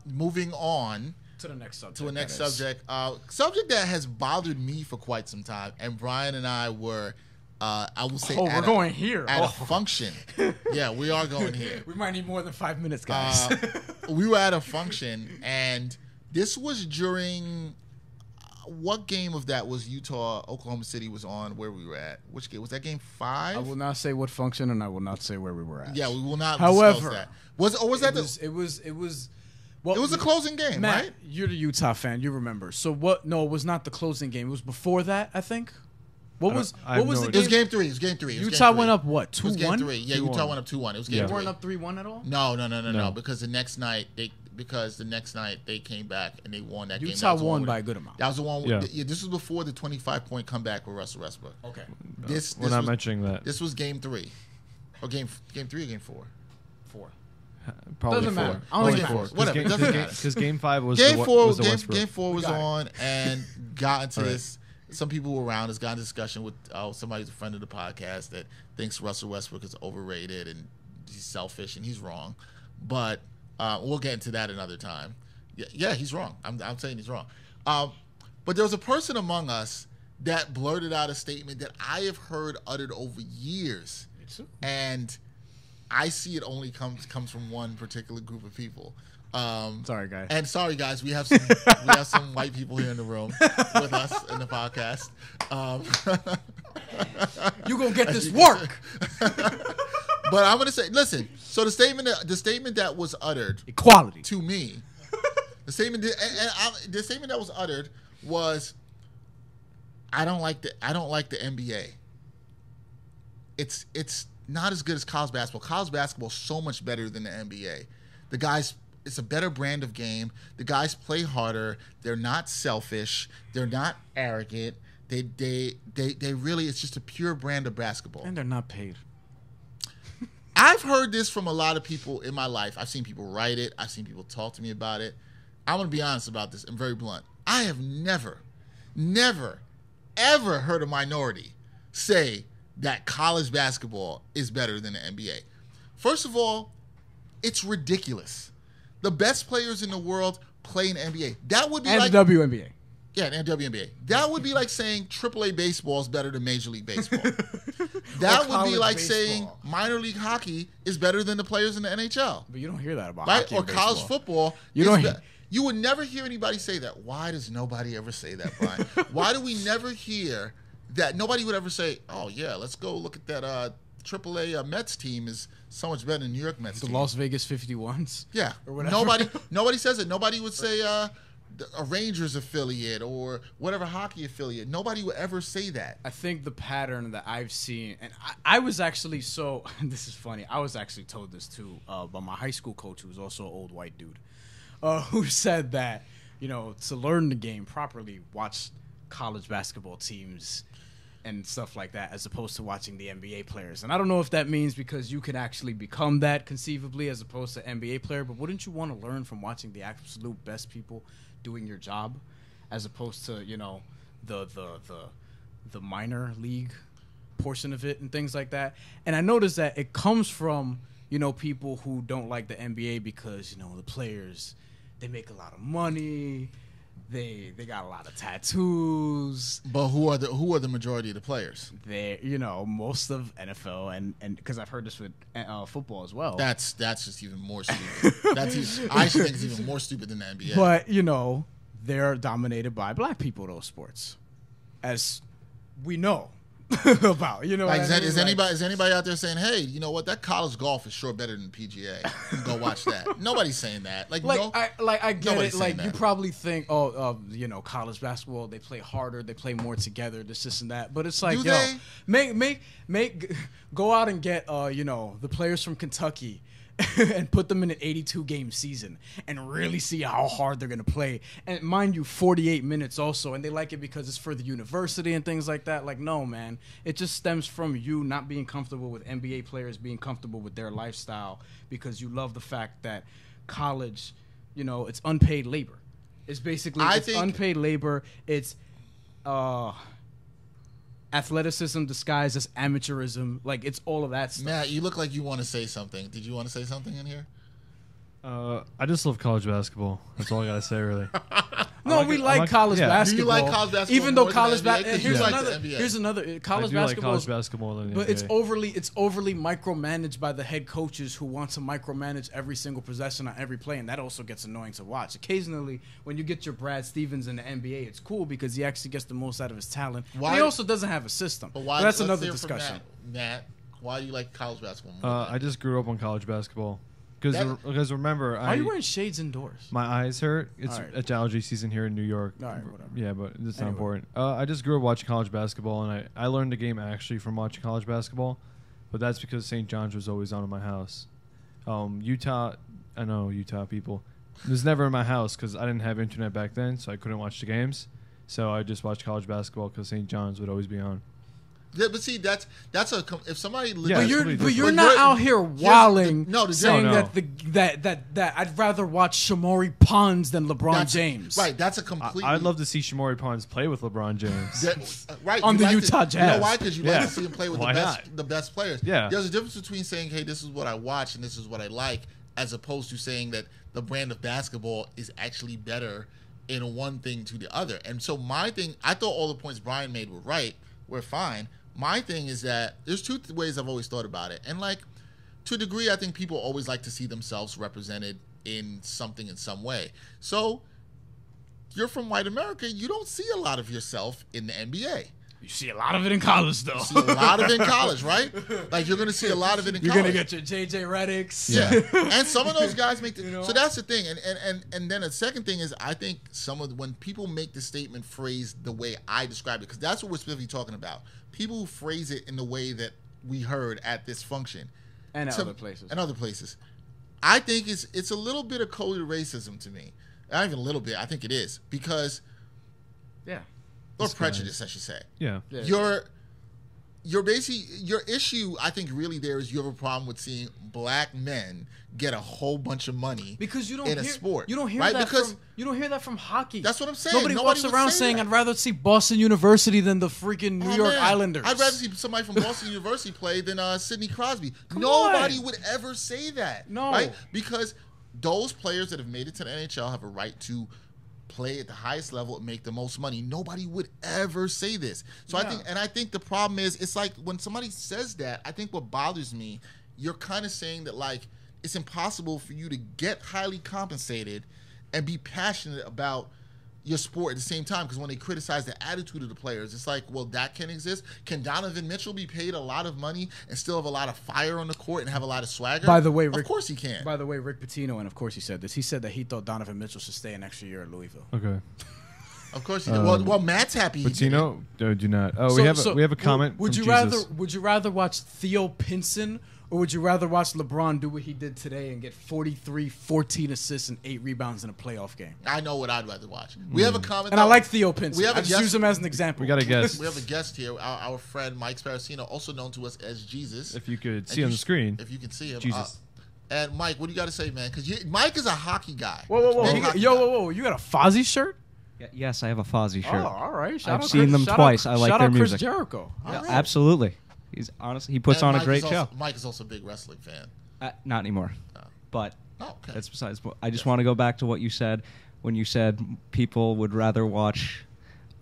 Moving on. To the next subject. Subject that has bothered me for quite some time, and Bryan and I were... I will say, we're going here at a function. Yeah, we are going here. We might need more than 5 minutes, guys. We were at a function, and this was during what game of that was Oklahoma City was on where we were at? Which game was that? Game 5? I will not say what function, and I will not say where we were at. Yeah, we will not. However, discuss that. It was a closing game, Matt, right? You're the Utah fan. You remember. So what? No, it was not the closing game. It was before that, I think. What was the game? It was game 3. It was game 3. Utah went up what? 2-1. It was game 3. Yeah, Utah went up 2-1. It was game 3. They weren't up 3-1 at all. No. Because the next night they came back and they won that game. Utah won by a good amount. That was the one. This was before the 25-point comeback with Russell Westbrook. Okay. We're not mentioning that. This was game 3, or game 3 or game 4. 4. Probably doesn't 4. matter. I don't think 4. Whatever. Because game 5 was game 4. Was the Westbrook. Game 4 was on and got into this. Some people were around us, got into discussion with somebody who's a friend of the podcast that thinks Russell Westbrook is overrated and he's selfish and he's wrong. But we'll get into that another time. Yeah, he's wrong. I'm saying he's wrong. But there was a person among us that blurted out a statement that I have heard uttered over years. And I see it only comes from one particular group of people. Sorry, guys. And sorry, guys, we have some white people here in the room with us in the podcast. You gonna get this work? But I'm gonna say, listen. So the statement that was uttered equality to me, the statement that was uttered was, I don't like the NBA. It's not as good as college basketball. College basketball is so much better than the NBA. The guys. It's a better brand of game. The guys play harder. They're not selfish. They're not arrogant. They really, it's just a pure brand of basketball. And they're not paid. I've heard this from a lot of people in my life. I've seen people write it. I've seen people talk to me about it. I'm going to be honest about this. I'm very blunt. I have never, ever heard a minority say that college basketball is better than the NBA. First of all, it's ridiculous. The best players in the world play in the NBA. That would be like the WNBA. Yeah, and WNBA. That would be like saying AAA baseball is better than Major League Baseball. That would be like saying minor league hockey is better than the players in the NHL. But you don't hear that about right? hockey Or college football. You would never hear anybody say that. Why does nobody ever say that, Bryan? Why do we never hear that? Nobody would ever say, "Oh yeah, let's go look at that AAA Mets team is so much better than New York Mets team." The Las Vegas 51s? Yeah. Or whatever. Nobody says it. Nobody would say a Rangers affiliate or whatever hockey affiliate. Nobody would ever say that. I think the pattern that I've seen, and I was actually this is funny, I was actually told this too by my high school coach, who was also an old white dude, who said that, to learn the game properly, watch college basketball teams and stuff like that, as opposed to watching the NBA players. And I don't know if that means because you can actually become that conceivably as opposed to NBA player, but wouldn't you want to learn from watching the absolute best people doing your job, as opposed to, the minor league portion of it and things like that? And I noticed that it comes from, people who don't like the NBA because, the players, they make a lot of money. They got a lot of tattoos. But who are the majority of the players? They, most of NFL and because I've heard this with football as well. That's just even more stupid. I actually think it's even more stupid than the NBA. But they're dominated by black people. Those sports, as we know about. Is anybody out there saying, hey, you know what? That college golf is sure better than PGA. Go watch that. Nobody's saying that. I get it. Like that. You probably think, college basketball, they play harder, they play more together, this and that. But it's like, go out and get the players from Kentucky and put them in an 82-game season and really see how hard they're going to play. And mind you, 48 minutes also. And they like it because it's for the university and things like that. Like, no, man. It just stems from you not being comfortable with NBA players being comfortable with their lifestyle because you love the fact that college, it's unpaid labor. It's basically unpaid labor. It's athleticism disguised as amateurism. Like, it's all of that stuff. Matt, you look like you want to say something. Did you want to say something in here? I just love college basketball. That's all I gotta say, really. No, we like college basketball. Do you like college basketball? Even though college basketball, here's another college I do basketball. Like college basketball than the but NBA. it's overly micromanaged by the head coaches who want to micromanage every single possession on every play, and that also gets annoying to watch. Occasionally, when you get your Brad Stevens in the NBA, it's cool because he actually gets the most out of his talent. But he also doesn't have a system. But that's another discussion. Matt, why do you like college basketball more? I just grew up on college basketball. Because remember, are you wearing shades indoors? My eyes hurt. It's allergy season here in New York. All right, whatever. Yeah, but it's not important. I just grew up watching college basketball, and I learned the game actually from watching college basketball. But that's because St. John's was always on in my house. Utah, I know Utah people. It was never in my house because I didn't have internet back then, so I couldn't watch the games. So I just watched college basketball because St. John's would always be on. Yeah, but see, if somebody. Yeah, but you're not out here wilding, saying that I'd rather watch Shamori Pons than LeBron James. Right, that's a complete. I'd love to see Shamori Pons play with LeBron James. Right, on the Utah Jazz. You know why? Because you like to see him play with the best players. Yeah, there's a difference between saying, "Hey, this is what I watch and this is what I like," as opposed to saying that the brand of basketball is actually better in one thing to the other. And so my thing, I thought all the points Bryan made were fine. My thing is that there's two ways I've always thought about it. And, to a degree, I think people always like to see themselves represented in something in some way. So, you're from white America, you don't see a lot of yourself in the NBA. You see a lot of it in college, though. You see a lot of it in college, right? You're going to see a lot of it in college. You're going to get your J.J. Redicks. Yeah. And some of those guys make So that's the thing. And then the second thing is, I think when people make the statement phrased the way I described it, because that's what we're specifically talking about. People who phrase it in the way that we heard at this function. And other places. And other places. I think it's a little bit of coded racism to me. Not even a little bit. I think it is. Because... Yeah. Or prejudice, I should say. Yeah. Your issue, I think, really there is you have a problem with seeing black men get a whole bunch of money because you don't in a sport. You don't hear you don't hear that from hockey. That's what I'm saying. Nobody walks around saying, "I'd rather see Boston University than the freaking New York Islanders." I'd rather see somebody from Boston University play than Sidney Crosby. Nobody would ever say that. No, right? Because those players that have made it to the NHL have a right to play at the highest level and make the most money. Nobody would ever say this. So I think the problem is, it's like when somebody says that, I think what bothers me, you're kind of saying that it's impossible for you to get highly compensated and be passionate about your sport at the same time. Because when they criticize the attitude of the players, it's like, well, that can exist. Can Donovan Mitchell be paid a lot of money and still have a lot of fire on the court and have a lot of swagger? By the way, of course he can. By the way, Rick Pitino, and of course he said this. He said that he thought Donovan Mitchell should stay an extra year at Louisville. Okay. Of course he did. Well, Matt's happy. Pitino, do not. Oh, we have a comment. Would you rather watch Theo Pinson? Or would you rather watch LeBron do what he did today and get 43, 14 assists, and 8 rebounds in a playoff game? I know what I'd rather watch. We have a comment. And I like Theo Pinson. I just use him as an example. We got a guest. We have a guest here, our friend Mike Sparacino, also known to us as Yeezus. If you could see on the screen. If you can see him. Jesus. And Mike, what do you got to say, man? Because Mike is a hockey guy. Whoa. You got a Fozzy shirt? Yes, I have a Fozzy shirt. Oh, all right. I've seen them twice. I like their music. Shout out Chris Jericho. Yeah, absolutely. He's honestly, he puts on a great show. Mike is also a big wrestling fan. Not anymore. But okay. that's besides. I just want to go back to what you said. when you said people would rather watch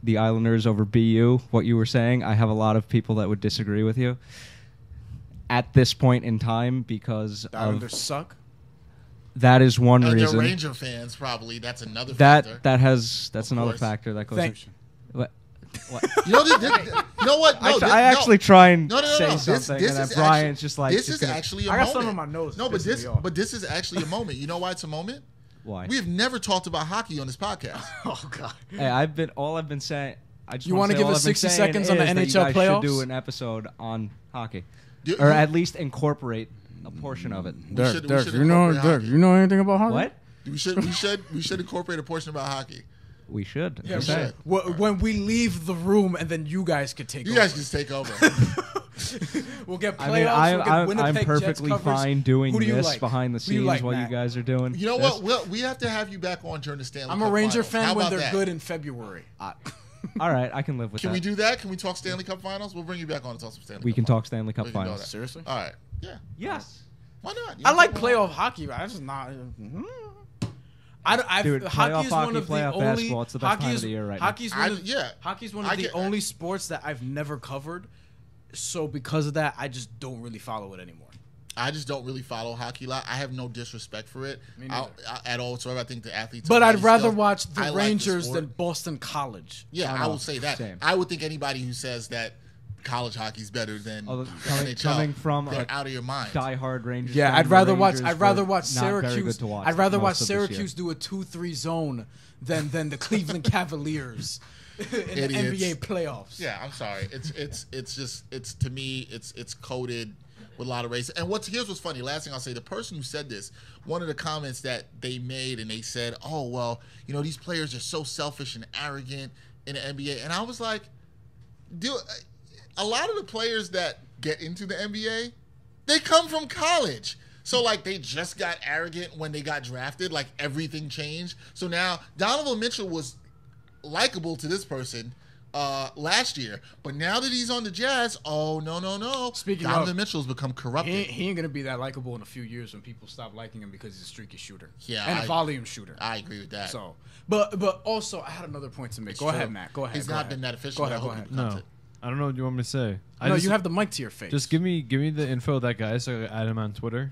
the Islanders over BU, what you were saying, I have a lot of people that would disagree with you at this point in time because The Islanders suck. that is one And reason. they're Ranger fans, probably. That's another factor. That's another course. factor that goes. Thank you. What? You know what? No, I actually try and No. say This something, and then is Brian's actually, just like, this just is gonna- actually a I moment. got some on my nose. No, but Pisses me off. this is actually a moment. You know why it's a moment? Why? We have never talked about hockey on this podcast. Oh God. Hey, all I've been saying. I just You want wanna to give all us I've been 60 saying seconds on the is that NHL you guys playoffs? should do an episode on hockey, Do- or at least incorporate a portion of it. should incorporate hockey. you know anything about hockey? What? We should incorporate a portion about hockey. We should. Yeah, We should. when we leave the room, and then you guys could take You over. guys just take over. We'll get playoffs. I mean, we'll get I'm Winnipeg Jets perfectly covers. fine doing Who do you this like? behind the Who do you scenes like, while Matt? you guys are doing. You know this. what? We have to have you back on during the Stanley I'm Cup a Ranger Finals. How fan when about they're that? good in February. All right, I can live with Can that. we do that? Can we talk Stanley Cup Finals? We'll bring you back on to talk some Stanley We Cup can Finals. talk Stanley Cup We can go Finals. there. Seriously? All right. Yeah. Yes. Why not? You I know, like come on. playoff hockey, but I just not. Dude, hockey playoff is one hockey, of the playoff only. basketball, it's the best hockey time is, of the year right now. hockey's one of, yeah. Hockey's one I of the get- only sports that I've never covered. So because of that, I just don't really follow it anymore. I just don't really follow hockey a lot. I have no disrespect for it at all. So I think the athletes. But are I'd nice rather stuff. watch I the like Rangers sport. than Boston College. Yeah, I will say that. Same. I would think anybody who says that college hockey's better than NHL, coming from they're a out of your mind. Die-hard Rangers. Yeah, fan, I'd rather the watch. Rangers I'd rather were watch not very Syracuse. good to watch I'd rather watch most of this year. Syracuse do a 2-3 zone than the Cleveland Cavaliers in the Idiots. NBA playoffs. Yeah, I'm sorry. It's just to me it's coded with a lot of race. And here's what's funny. Last thing I'll say, the person who said this, one of the comments that they made, and they said, "Oh well, you know these players are so selfish and arrogant in the NBA," and I was like, "Dude, a lot of the players that get into the NBA, they come from college." So, like, they just got arrogant when they got drafted. Like, everything changed. So now, Donovan Mitchell was likable to this person last year. But now that he's on the Jazz, no. Speaking Donovan of, Mitchell's become corrupted. He ain't gonna be that likable in a few years when people stop liking him because he's a streaky shooter. Yeah, and a volume shooter. I agree with that. So, but also, I had another point to make. It's Go true. ahead, Matt. Go ahead. He's go not ahead. been that efficient. Go ahead. I Go hope he ahead. becomes No, it. I don't know what you want me to say. No, you have the mic to your face. Just give me the info of that guy so I can add him on Twitter.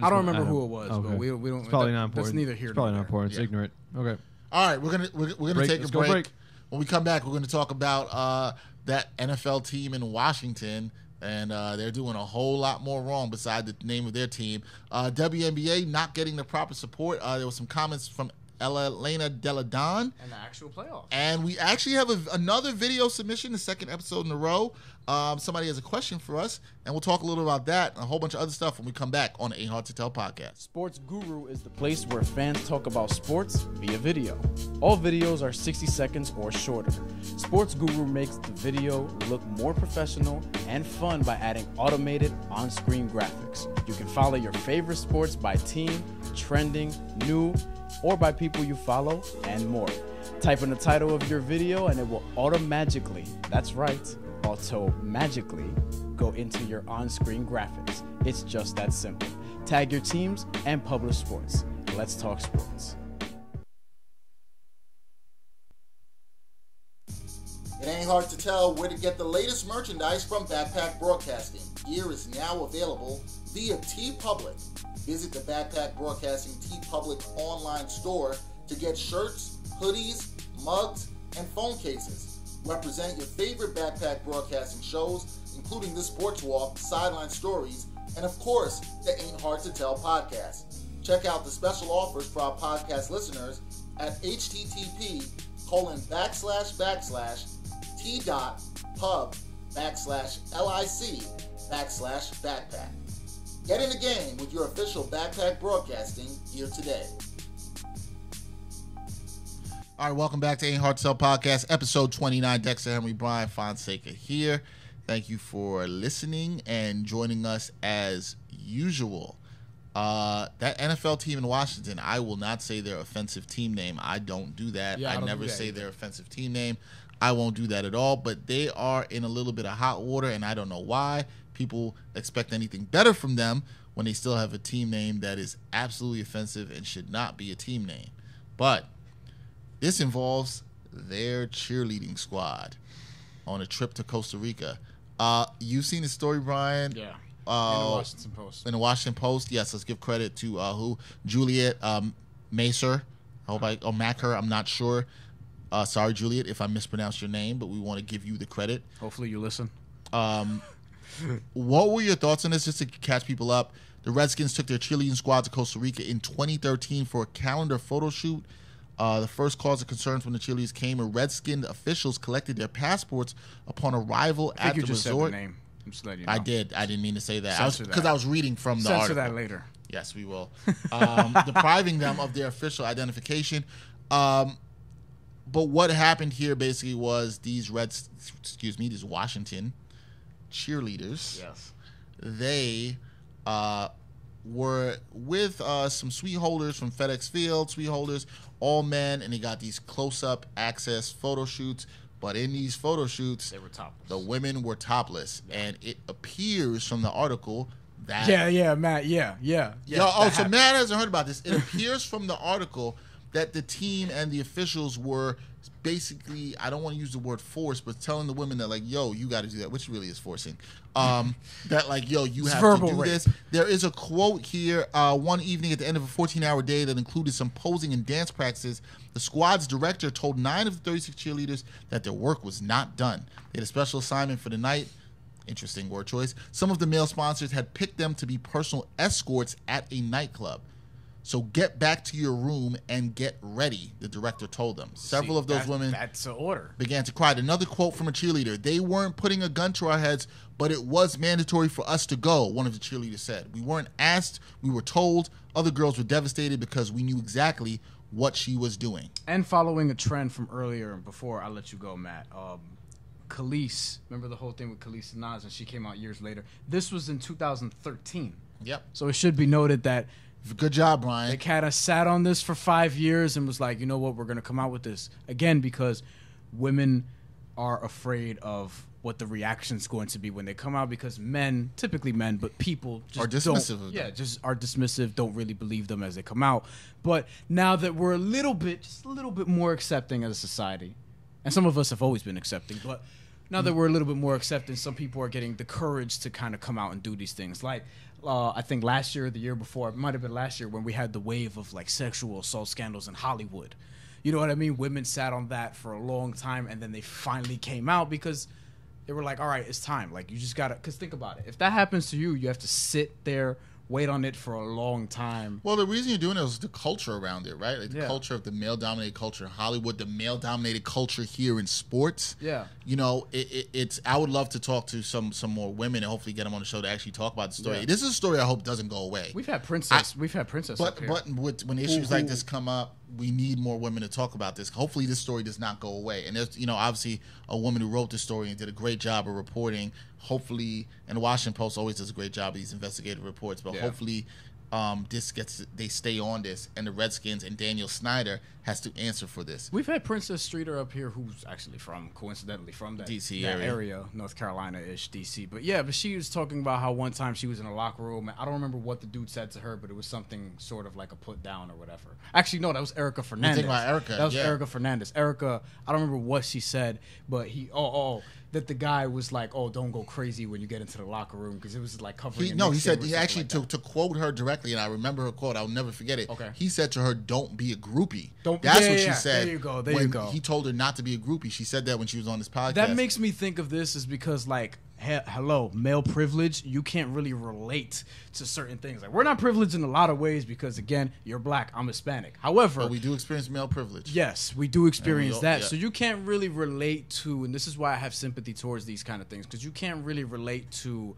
I don't remember who it was, but we don't. It's probably not That's important. neither here It's nor probably not there. important. It's Yeah. ignorant. Okay. All right, we're gonna Break. take a Let's go break. break. When we come back, we're gonna talk about that NFL team in Washington, and they're doing a whole lot more wrong beside the name of their team. WNBA not getting the proper support. There was some comments from Elena Delle Donne. And the actual playoffs. And we actually have another video submission, the second episode in a row. Somebody has a question for us, and we'll talk a little about that and a whole bunch of other stuff when we come back on the Ain't Hard to Tell podcast. Sports Guru is the place where fans talk about sports via video. All videos are 60 seconds or shorter. Sports Guru makes the video look more professional and fun by adding automated on-screen graphics. You can follow your favorite sports by team, trending, new, or by people you follow, and more. Type in the title of your video and it will auto-magically go into your on-screen graphics. It's just that simple. Tag your teams and publish sports. Let's talk sports. It ain't hard to tell where to get the latest merchandise from Backpack Broadcasting. Gear is now available via TeePublic. Visit the Backpack Broadcasting TeePublic online store to get shirts, hoodies, mugs, and phone cases. Represent your favorite Backpack Broadcasting shows, including the Sports Walk, Sideline Stories, and of course, the Ain't Hard to Tell podcast. Check out the special offers for our podcast listeners at http://t.pub/lic/backpack. Get in the game with your official Backpack Broadcasting gear today. All right, welcome back to Ain't Hard to Tell podcast, episode 29. Dexter, Henry, Bryan, Fonseca here. Thank you for listening and joining us as usual. That NFL team in Washington, I will not say their offensive team name. I don't do that. Yeah, I don't never do that say either. their offensive team name. I won't do that at all. But they are in a little bit of hot water, and I don't know why. People expect anything better from them when they still have a team name that is absolutely offensive and should not be a team name. But This involves their cheerleading squad on a trip to Costa Rica. You've seen the story, Bryan? Yeah. In the Washington Post. In the Washington Post, yes. Let's give credit to who? Juliet Macer. I hope Macker. I'm not sure. Sorry, Juliet, if I mispronounced your name, but we want to give you the credit. Hopefully you listen. What were your thoughts on this, just to catch people up? The Redskins took their cheerleading squad to Costa Rica in 2013 for a calendar photo shoot. The first cause of concern from the cheerleaders came when Redskin officials collected their passports upon arrival at the resort. Said the name. I'm just letting you know. I did. I didn't mean to say that. Censor Because I was reading from the Censor article. that later. Yes, we will. Depriving them of their official identification. But what happened here basically was these Washington cheerleaders. Yes. They were with some sweet holders from FedEx Field, sweet holders, all men, and they got these close-up access photo shoots. But in these photo shoots, they were topless. The women were topless, and it appears from the article that Matt, so Matt hasn't heard about this. It appears from the article that the team and the officials were basically, I don't want to use the word force, but telling the women that, like, yo, you got to do that, which really is forcing. That, like, yo, you have to do this. There is a quote here. One evening at the end of a 14-hour day that included some posing and dance practices, the squad's director told 9 of the 36 cheerleaders that their work was not done. They had a special assignment for the night. Interesting word choice. Some of the male sponsors had picked them to be personal escorts at a nightclub. So get back to your room and get ready, the director told them. Several of those women that's an order. Began to cry. Another quote from a cheerleader: "They weren't putting a gun to our heads, but it was mandatory for us to go," one of the cheerleaders said. "We weren't asked, we were told." Other girls were devastated because we knew exactly what she was doing. And following a trend from earlier, before I let you go, Matt, Kelis, remember the whole thing with Kelis and Nas, and she came out years later. This was in 2013. Yep. So it should be noted that good job, Bryan. they kind of sat on this for 5 years and was like, you know what, we're going to come out with this. Again, because women are afraid of what the reaction's going to be when they come out, because men, typically men, but people just are dismissive of them. Yeah, just are dismissive, don't really believe them as they come out. But now that we're just a little bit more accepting as a society, and some of us have always been accepting, but now that we're a little bit more accepting, some people are getting the courage to kind of come out and do these things. Like, I think last year, the year before, it might have been last year, when we had the wave of like sexual assault scandals in Hollywood. You know what I mean? Women sat on that for a long time, and then they finally came out because they were like, all right, it's time. Like, you just got to, because think about it. If that happens to you, you have to sit there, wait on it for a long time. Well, the reason you're doing it is the culture around it, right? Like the culture of the male-dominated culture in Hollywood, the male-dominated culture here in sports. Yeah. You know, it's. I would love to talk to some more women and hopefully get them on the show to actually talk about the story. Yeah. This is a story I hope doesn't go away. We've had Princess. up here. But when issues like this come up, we need more women to talk about this. Hopefully this story does not go away. And there's, obviously a woman who wrote this story and did a great job of reporting. Hopefully, and the Washington Post always does a great job of these investigative reports, but hopefully they stay on this, and the Redskins and Daniel Snyder has to answer for this. We've had Princess Streeter up here, who's actually coincidentally from that DC that area, North Carolina-ish, DC. But she was talking about how one time she was in a locker room, and I don't remember what the dude said to her, but it was something sort of like a put down or whatever. Actually, no, that was Erica Fernandez. You think about Erica? That was Erica Fernandez. Erica, I don't remember what she said, but that the guy was like, "Oh, don't go crazy when you get into the locker room," because it was like covering. He said he actually to quote her directly, and I remember her quote. I'll never forget it. Okay. He said to her, "Don't be a groupie." That's what she said. There you go. There you go. He told her not to be a groupie. She said that when she was on this podcast. That makes me think of this is because, like, hello, male privilege, you can't really relate to certain things. Like, we're not privileged in a lot of ways because, again, you're black, I'm Hispanic. However, but we do experience male privilege. Yes, we do experience that. Yeah. So you can't really relate to, and this is why I have sympathy towards these kind of things, because you can't really relate to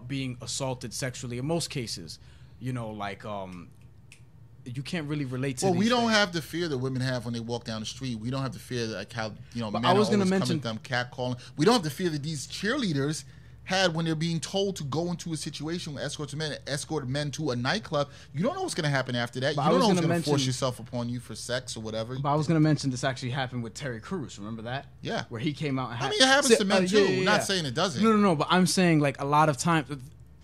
being assaulted sexually in most cases. You can't really relate to. Well, these we don't things. have the fear that women have when they walk down the street. We don't have the fear that, like, how men I was are gonna always mention coming at them, catcalling. We don't have the fear that these cheerleaders had when they're being told to go into a situation where escort men to a nightclub. You don't know what's going to happen after that. But you don't know what's going to force yourself upon you for sex or whatever. But I was going to mention this actually happened with Terry Crews. Remember that? Yeah. Where he came out and it happens to men too. Not saying it doesn't. No. But I'm saying, like, a lot of times,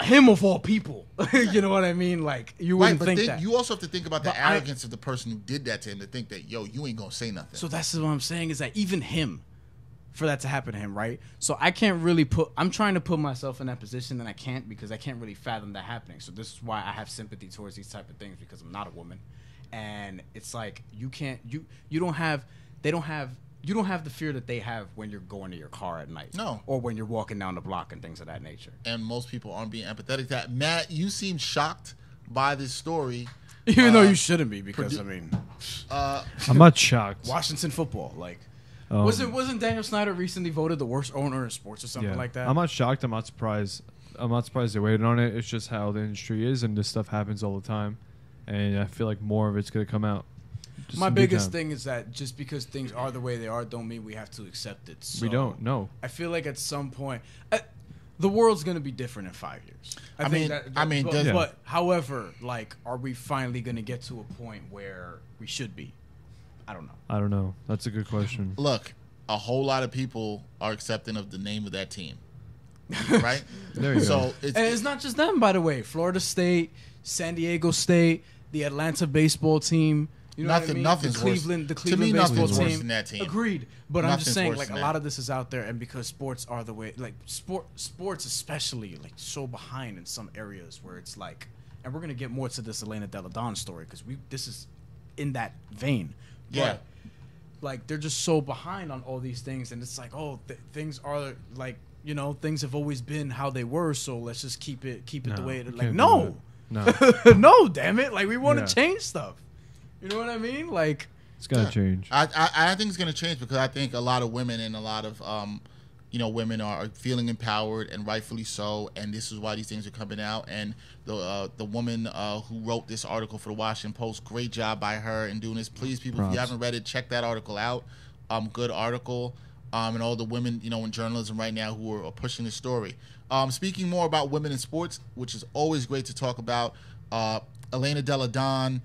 him of all people. You know what I mean? Like, you wouldn't think that. You also have to think about the But arrogance of the person who did that to him, to think that, yo, you ain't gonna say nothing. So that's what I'm saying, is that even him, for that to happen to him, right? So I can't really I'm trying to put myself in that position, and I can't, because I can't really fathom that happening. So this is why I have sympathy towards these type of things, because I'm not a woman. And it's like, you don't have the fear that they have when you're going to your car at night. No. Or when you're walking down the block and things of that nature. And most people aren't being empathetic to that. Matt, you seem shocked by this story. Even though you shouldn't be, because, I mean, I'm not shocked. Washington football, like, wasn't Daniel Snyder recently voted the worst owner in sports or something like that? I'm not shocked. I'm not surprised. I'm not surprised they waited on it. It's just how the industry is, and this stuff happens all the time. And I feel like more of it's going to come out. My biggest thing is that just because things are the way they are don't mean we have to accept it. So we don't, no. I feel like at some point, the world's going to be different in 5 years. But however, like, are we finally going to get to a point where we should be? I don't know. That's a good question. Look, a whole lot of people are accepting of the name of that team. Right? There you go. It's not just them, by the way. Florida State, San Diego State, the Atlanta baseball team. You know what I mean? Nothing's the Cleveland nothing's baseball worse team. than that team. Agreed. But I'm just saying, like, a than lot that. of this is out there, and because sports are the way, like, sports especially, like, so behind in some areas where it's like, and we're gonna get more to this Elena Delle Donne story, because this is in that vein. Yeah. But, like, they're just so behind on all these things, and it's like, things are like, you know, things have always been how they were, so let's just keep it the way it is. Like, no, no, damn it, like, we want to change stuff. You know what I mean? Like, it's gotta change. I think it's gonna change, because I think a lot of women and a lot of women are feeling empowered, and rightfully so. And this is why these things are coming out. And the woman who wrote this article for the Washington Post, great job by her in doing this. Please, people, if you haven't read it, check that article out. Good article. And all the women, in journalism right now who are pushing this story. Speaking more about women in sports, which is always great to talk about. Elena Delle Donne,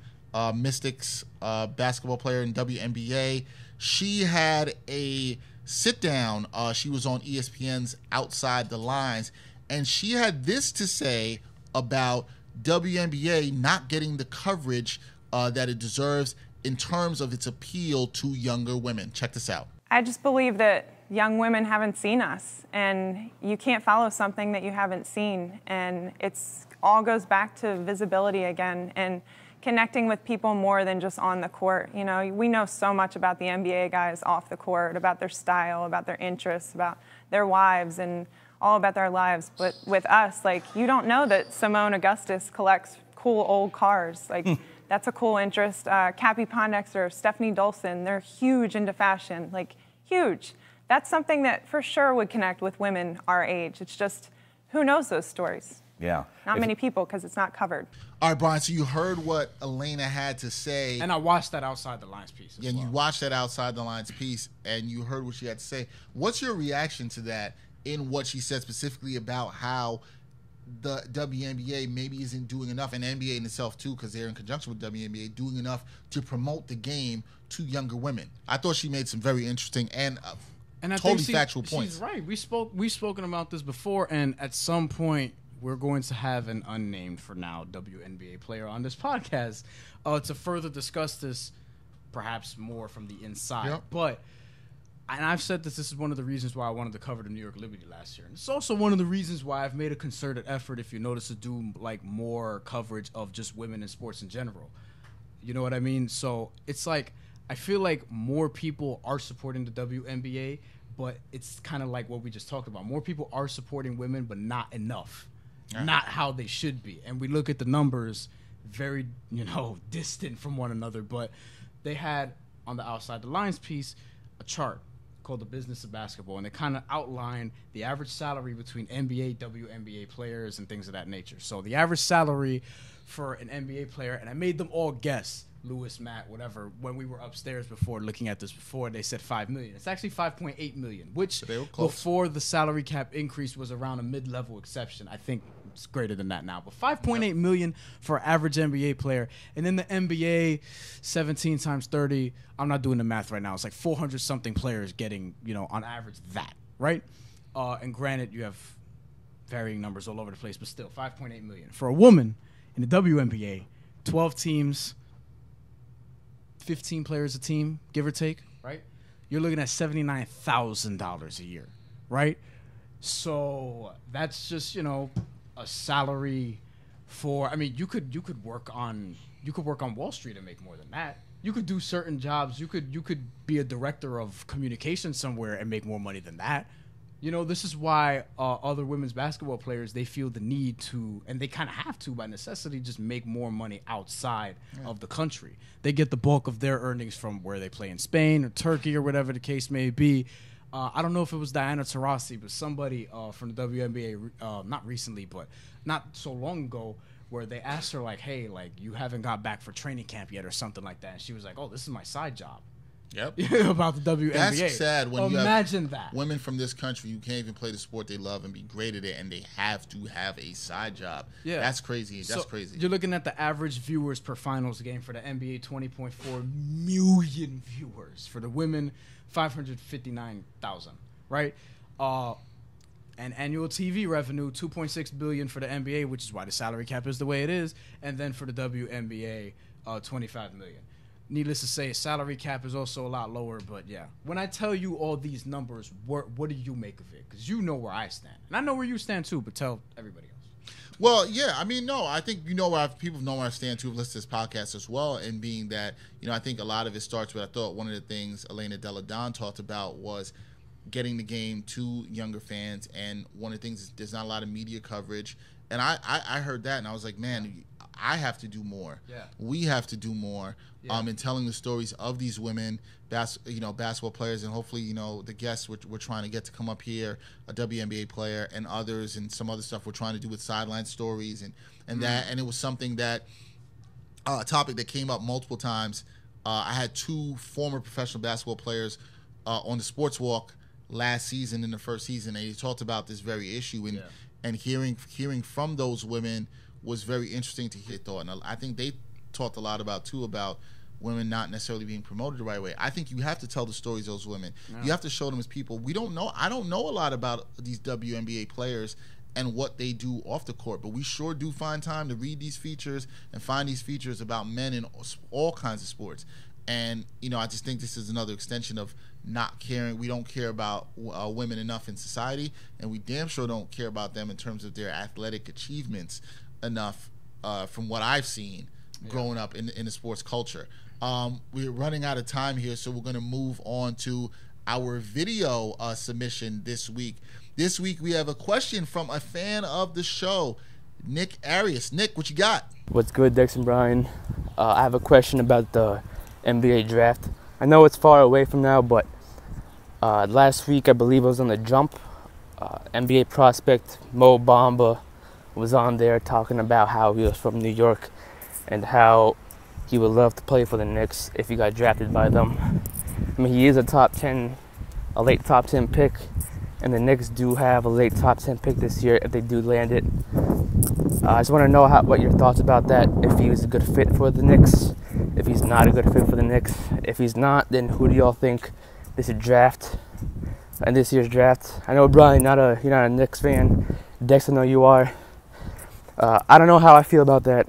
Mystics basketball player in WNBA. She had a sit down. She was on ESPN's Outside the Lines, and she had this to say about WNBA not getting the coverage that it deserves in terms of its appeal to younger women. Check this out. I just believe that young women haven't seen us, and you can't follow something that you haven't seen. And it's all goes back to visibility again, and connecting with people more than just on the court. We know so much about the NBA guys off the court, about their style, about their interests, about their wives, and all about their lives. But with us, like, you don't know that Simone Augustus collects cool old cars. Like, that's a cool interest. Cappie Pondexter, Stephanie Dolson, they're huge into fashion, like, huge. That's something that for sure would connect with women our age. It's just, who knows those stories? Yeah. Not many people, because it's not covered. All right, Bryan, so you heard what Elena had to say. And I watched that Outside the Lines piece as and well. You watched that Outside the Lines piece, and you heard what she had to say. What's your reaction to that in what she said specifically about how the WNBA maybe isn't doing enough, and NBA in itself too, because they're in conjunction with WNBA, doing enough to promote the game to younger women? I thought she made some very interesting and I totally think factual points. She's right. We've spoken about this before, and at some point we're going to have an unnamed for now WNBA player on this podcast to further discuss this, perhaps more from the inside. Yep. But, and I've said this is one of the reasons why I wanted to cover the New York Liberty last year. And it's also one of the reasons why I've made a concerted effort, if you notice, to do like more coverage of just women in sports in general. You know what I mean? So it's like, I feel like more people are supporting the WNBA, but it's kind of like what we just talked about. More people are supporting women, but not enough. Not how they should be. And we look at the numbers, very, distant from one another. But they had, on the Outside the Lines piece, a chart called The Business of Basketball. And they kind of outlined the average salary between NBA, WNBA players, and things of that nature. So the average salary for an NBA player, and I made them all guess, Lewis, Matt, whatever, when we were upstairs before looking at this before, they said $5 million. It's actually $5.8 million, which before the salary cap increase was around a mid-level exception. I think it's greater than that now, but $5.8 million for an average NBA player. And then the NBA, 17 times 30, I'm not doing the math right now. It's like 400-something players getting, on average that, right? And granted, you have varying numbers all over the place, but still, $5.8 million. For a woman in the WNBA, 12 teams, 15 players a team, give or take, right? You're looking at $79,000 a year, right? So that's just, a salary for, I mean, you could work on Wall Street and make more than that. You could do certain jobs. You could be a director of communications somewhere and make more money than that. This is why other women's basketball players, they feel the need to, and they kind of have to by necessity, just make more money outside of the country. They get the bulk of their earnings from where they play in Spain or Turkey or whatever the case may be. I don't know if it was Diana Taurasi, but somebody from the WNBA, not recently, but not so long ago, where they asked her, like, hey, like, you haven't got back for training camp yet or something like that. And she was like, oh, this is my side job. Yep. About the WNBA. That's sad when you imagine have that. Women from this country who can't even play the sport they love and be great at it, and they have to have a side job. Yeah. That's crazy. That's crazy. You're looking at the average viewers per finals game for the NBA, 20.4 million viewers. For the women, 559,000, right? And annual TV revenue, $2.6 billion for the NBA, which is why the salary cap is the way it is. And then for the WNBA, $25 million. Needless to say, salary cap is also a lot lower, but yeah. When I tell you all these numbers, what do you make of it? Because you know where I stand. And I know where you stand too, but tell everybody else. Well, yeah, I mean, no, I think people know where I stand too, who've listened to this podcast as well, and being that, I think a lot of it starts with, I thought one of the things Elena Delle Donne talked about was getting the game to younger fans, and one of the things is there's not a lot of media coverage, and I heard that, and I was like, man, I have to do more. Yeah. We have to do more in telling the stories of these women, basketball players, and hopefully, the guests we're trying to get to come up here, a WNBA player and others, and some other stuff we're trying to do with sideline stories and that. And it was something that, a topic that came up multiple times. I had two former professional basketball players on the Sports Walk last season, in the first season, and he talked about this very issue, and hearing from those women was very interesting to hear. Thought, and I think they talked a lot about women not necessarily being promoted the right way. I think you have to tell the stories of those women. Yeah. You have to show them as people. I don't know a lot about these WNBA players and what they do off the court, but we sure do find time to read these features and find these features about men in all kinds of sports. And I just think this is another extension of not caring. We don't care about women enough in society, and we damn sure don't care about them in terms of their athletic achievements enough, from what I've seen growing up in the sports culture. We're running out of time here, so we're going to move on to our video submission this week. This week we have a question from a fan of the show, Nick Arias. Nick, what you got? What's good, Dexter and Bryan? I have a question about the NBA draft. I know it's far away from now, but last week I believe I was on The Jump. NBA prospect Mo Bamba was on there talking about how he was from New York and how he would love to play for the Knicks if he got drafted by them. I mean, he is a late top 10 pick, and the Knicks do have a late top 10 pick this year if they do land it. I just want to know what your thoughts about that, if he was a good fit for the Knicks, if he's not a good fit for the Knicks. If he's not, then who do y'all think they should draft in this year's draft? I know, Bryan, you're not a Knicks fan. Dex, I know you are. I don't know how I feel about that.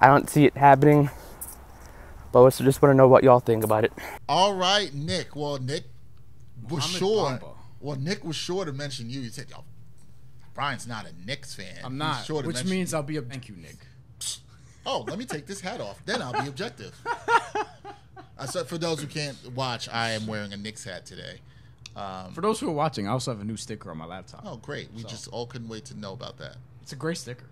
I don't see it happening, but I just want to know what y'all think about it. All right, Nick. Well, Nick was sure. Well, Nick was sure to mention you. He said, "Yo, Bryan's not a Knicks fan." I'm not, sure which means I'll be a thank you, Nick. Oh, let me take this hat off. Then I'll be objective. So for those who can't watch, I am wearing a Knicks hat today. For those who are watching, I also have a new sticker on my laptop. Oh, great. We just all couldn't wait to know about that. It's a great sticker.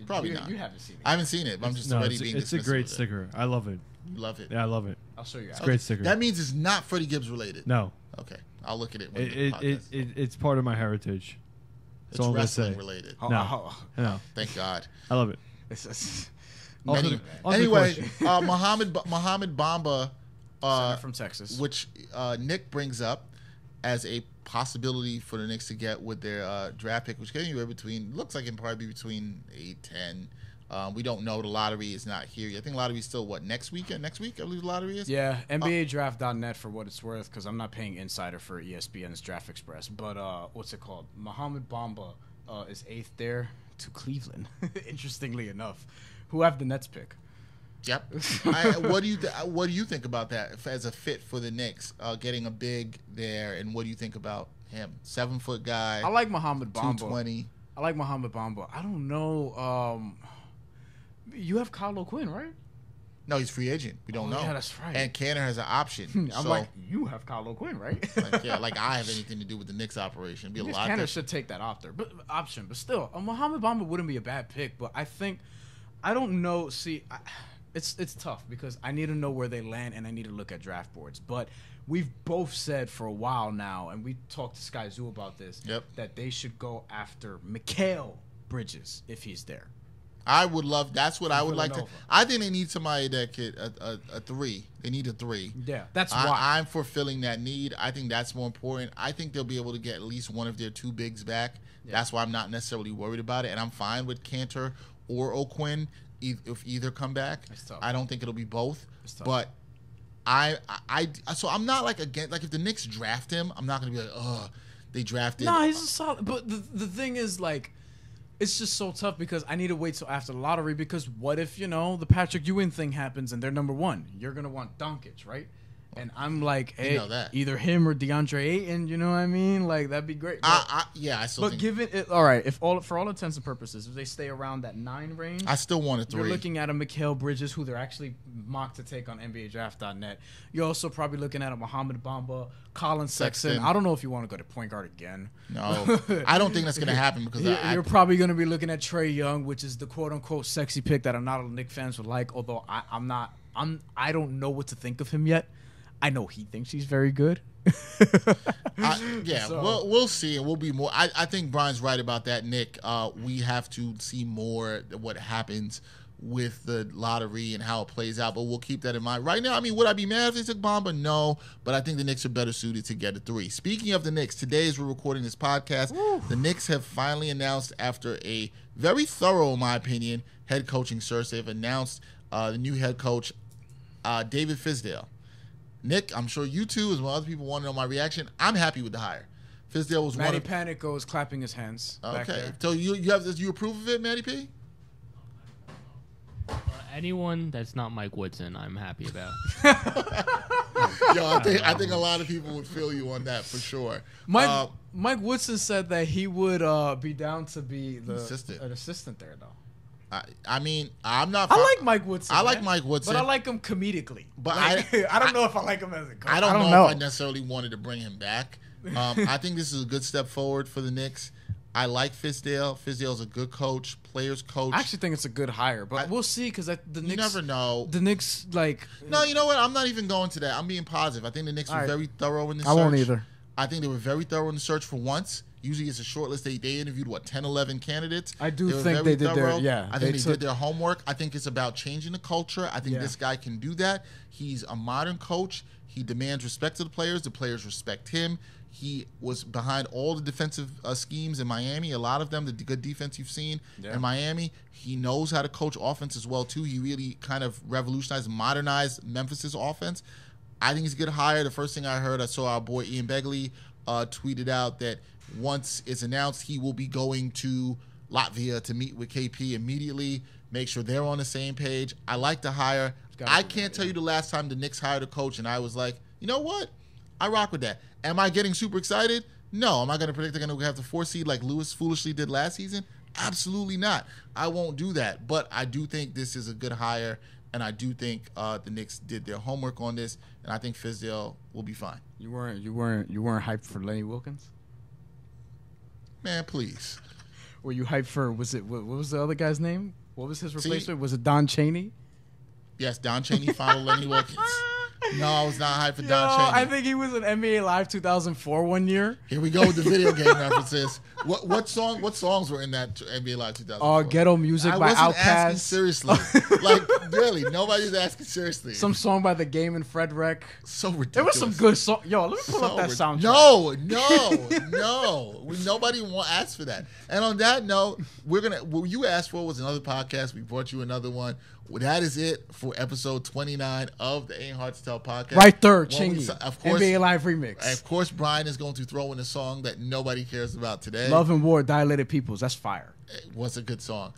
Probably not. You haven't seen it. I haven't seen it, but I'm just already being It's a great sticker. I love it. You love it? Yeah, I love it. I'll show you. It's a great sticker. That means it's not Freddie Gibbs related. No. Okay. I'll look at it. It's part of my heritage. It's wrestling related. No. Thank God. I love it. Anyway, Mohamed Bamba, from Texas, which Nick brings up as a possibility for the Knicks to get with their draft pick, which can anywhere between, looks like it can probably be between 8, 10, We don't know. The lottery is not here yet. I think lottery is still, next weekend? Next week, I believe the lottery is? Yeah, NBADraft.net for what it's worth, because I'm not paying Insider for ESPN's Draft Express. But what's it called? Mohamed Bamba is 8th there to Cleveland, interestingly enough, who have the Nets pick. Yep. What do you think about that as a fit for the Knicks, getting a big there, and what do you think about him? 7-foot guy. I like Mohamed Bamba. 220. I like Mohamed Bamba. I don't know. You have Kyle O'Quinn, right? No, he's free agent. We don't know. Yeah, that's right. And Canner has an option. I'm so, like, you have Kyle O'Quinn, right? like I have anything to do with the Knicks operation. It'd be a lot. Canner should take that option, but still, Mohamed Bamba wouldn't be a bad pick. But I don't know. See, it's tough because I need to know where they land and I need to look at draft boards. But we've both said for a while now, and we talked to Sky Zoo about this, that they should go after Mikal Bridges if he's there. I would love. That's what I would like to. I think they need somebody that could a 3. They need a 3. Yeah, that's why I'm fulfilling that need. I think that's more important. I think they'll be able to get at least one of their 2 bigs back. Yeah. That's why I'm not necessarily worried about it, and I'm fine with Cantor or O'Quinn if either come back. I don't think it'll be both, but so I'm not like against, like if the Knicks draft him, I'm not gonna be like, oh, they drafted. No, he's a solid. But the thing is, like, it's just so tough because I need to wait till after the lottery, because what if, the Patrick Ewing thing happens and they're number 1? You're going to want Doncic, right? And I'm like, hey, either him or DeAndre Ayton, you know what I mean? Like, that'd be great. But, I still think. But given it, all right, for all intents and purposes, if they stay around that 9 range, I still want a 3. You're looking at a Mikal Bridges, who they're actually mocked to take on NBADraft.net. You're also probably looking at a Mohamed Bamba, Colin Sexton. I don't know if you want to go to point guard again. No, I don't think that's going to happen because you're probably going to be looking at Trae Young, which is the quote unquote sexy pick that a lot of Knicks fans would like. Although I don't know what to think of him yet. I know he thinks he's very good. We'll see, and we'll be more. I think Brian's right about that, Nick. We have to see more what happens with the lottery and how it plays out, but we'll keep that in mind. Right now, I mean, would I be mad if they took Bamba? No, but I think the Knicks are better suited to get a 3. Speaking of the Knicks, today as we're recording this podcast, the Knicks have finally announced, after a very thorough, in my opinion, head coaching search, they've announced the new head coach, David Fizdale. Nick, I'm sure you too, as well as other people want to know my reaction. I'm happy with the hire. Fizdale was Matty Panico is clapping his hands. Okay, so you approve of it, Matty P? Anyone that's not Mike Woodson, I'm happy about. Yo, I think a lot of people would feel you on that for sure. Mike Woodson said that he would be down to be an assistant there, though. I mean, I'm not. I like Mike Woodson. I like Mike Woodson, but I like him comedically. But I don't know if I like him as a coach. I don't know if I necessarily wanted to bring him back. I think this is a good step forward for the Knicks. I like Fizdale. Fizdale's a good coach, players coach. I actually think it's a good hire, but we'll see because the Knicks. You never know. The Knicks, like. No, you know what? I'm not even going to that. I'm being positive. I think the Knicks were very thorough in this search. I won't either. I think they were very thorough in the search for once. Usually it's a short list. They interviewed, 10, 11 candidates. I do think they did their, I think they did their homework. I think it's about changing the culture. I think this guy can do that. He's a modern coach. He demands respect of the players. The players respect him. He was behind all the defensive schemes in Miami, a lot of them, the good defense you've seen in Miami. He knows how to coach offense as well, too. He really kind of revolutionized, modernized Memphis's offense. I think he's a good hire. The first thing I heard, I saw our boy Ian Begley tweeted out that once it's announced, he will be going to Latvia to meet with KP immediately, make sure they're on the same page. I like the hire. I can't tell you the last time the Knicks hired a coach and I was like, you know what? I rock with that. Am I getting super excited? No. Am I going to predict they're going to have the 4 seed like Lewis foolishly did last season? Absolutely not. I won't do that. But I do think this is a good hire, and I do think the Knicks did their homework on this, and I think Fizdale will be fine. You weren't hyped for Lenny Wilkins? Man, please. Were you hyped for? What was the other guy's name? What was his replacement? Was it Don Chaney? Yes, Don Chaney followed Lenny Wilkins. No, I was not hyped for Yo, Don Chaney. I think he was in NBA Live 2004 one year. Here we go with the video game references. What songs were in that NBA Live 2004? Ghetto Music I by wasn't asking Outkast. seriously. Like, really, nobody's asking seriously. Some song by The Game and Fredwreck. So ridiculous. There was some good song. Yo, let me pull up that soundtrack. No. Nobody asked for that. And on that note, what you asked for was another podcast. We brought you another one. Well, that is it for episode 29 of the Ain't Hard to Tell podcast. Right there, When we- Chingy. Of course, NBA Live remix. of course, Bryan is going to throw in a song that nobody cares about today. Love and War, Dilated Peoples. That's fire. It was a good song.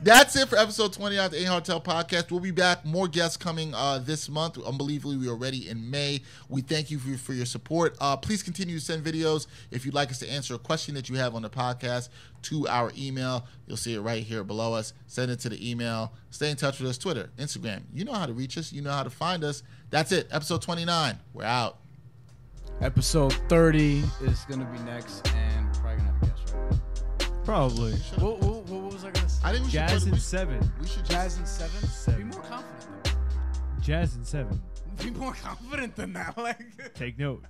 That's it for episode 29 of the Ain't Hard to Tell podcast. We'll be back. More guests coming this month. Unbelievably, we are ready in May. We thank you for your support. Please continue to send videos if you'd like us to answer a question that you have on the podcast to our email. You'll see it right here below us. Send it to the email. Stay in touch with us. Twitter, Instagram. You know how to reach us. You know how to find us. That's it. Episode 29. We're out. Episode 30 is going to be next, and we're probably going to have a guest, right? Probably. What was I going to say? I think we should Jazz put- in we- 7. We should Jazz just, in 7? Seven. Be more confident, though. Jazz in 7. Be more confident than that. Like, Take note.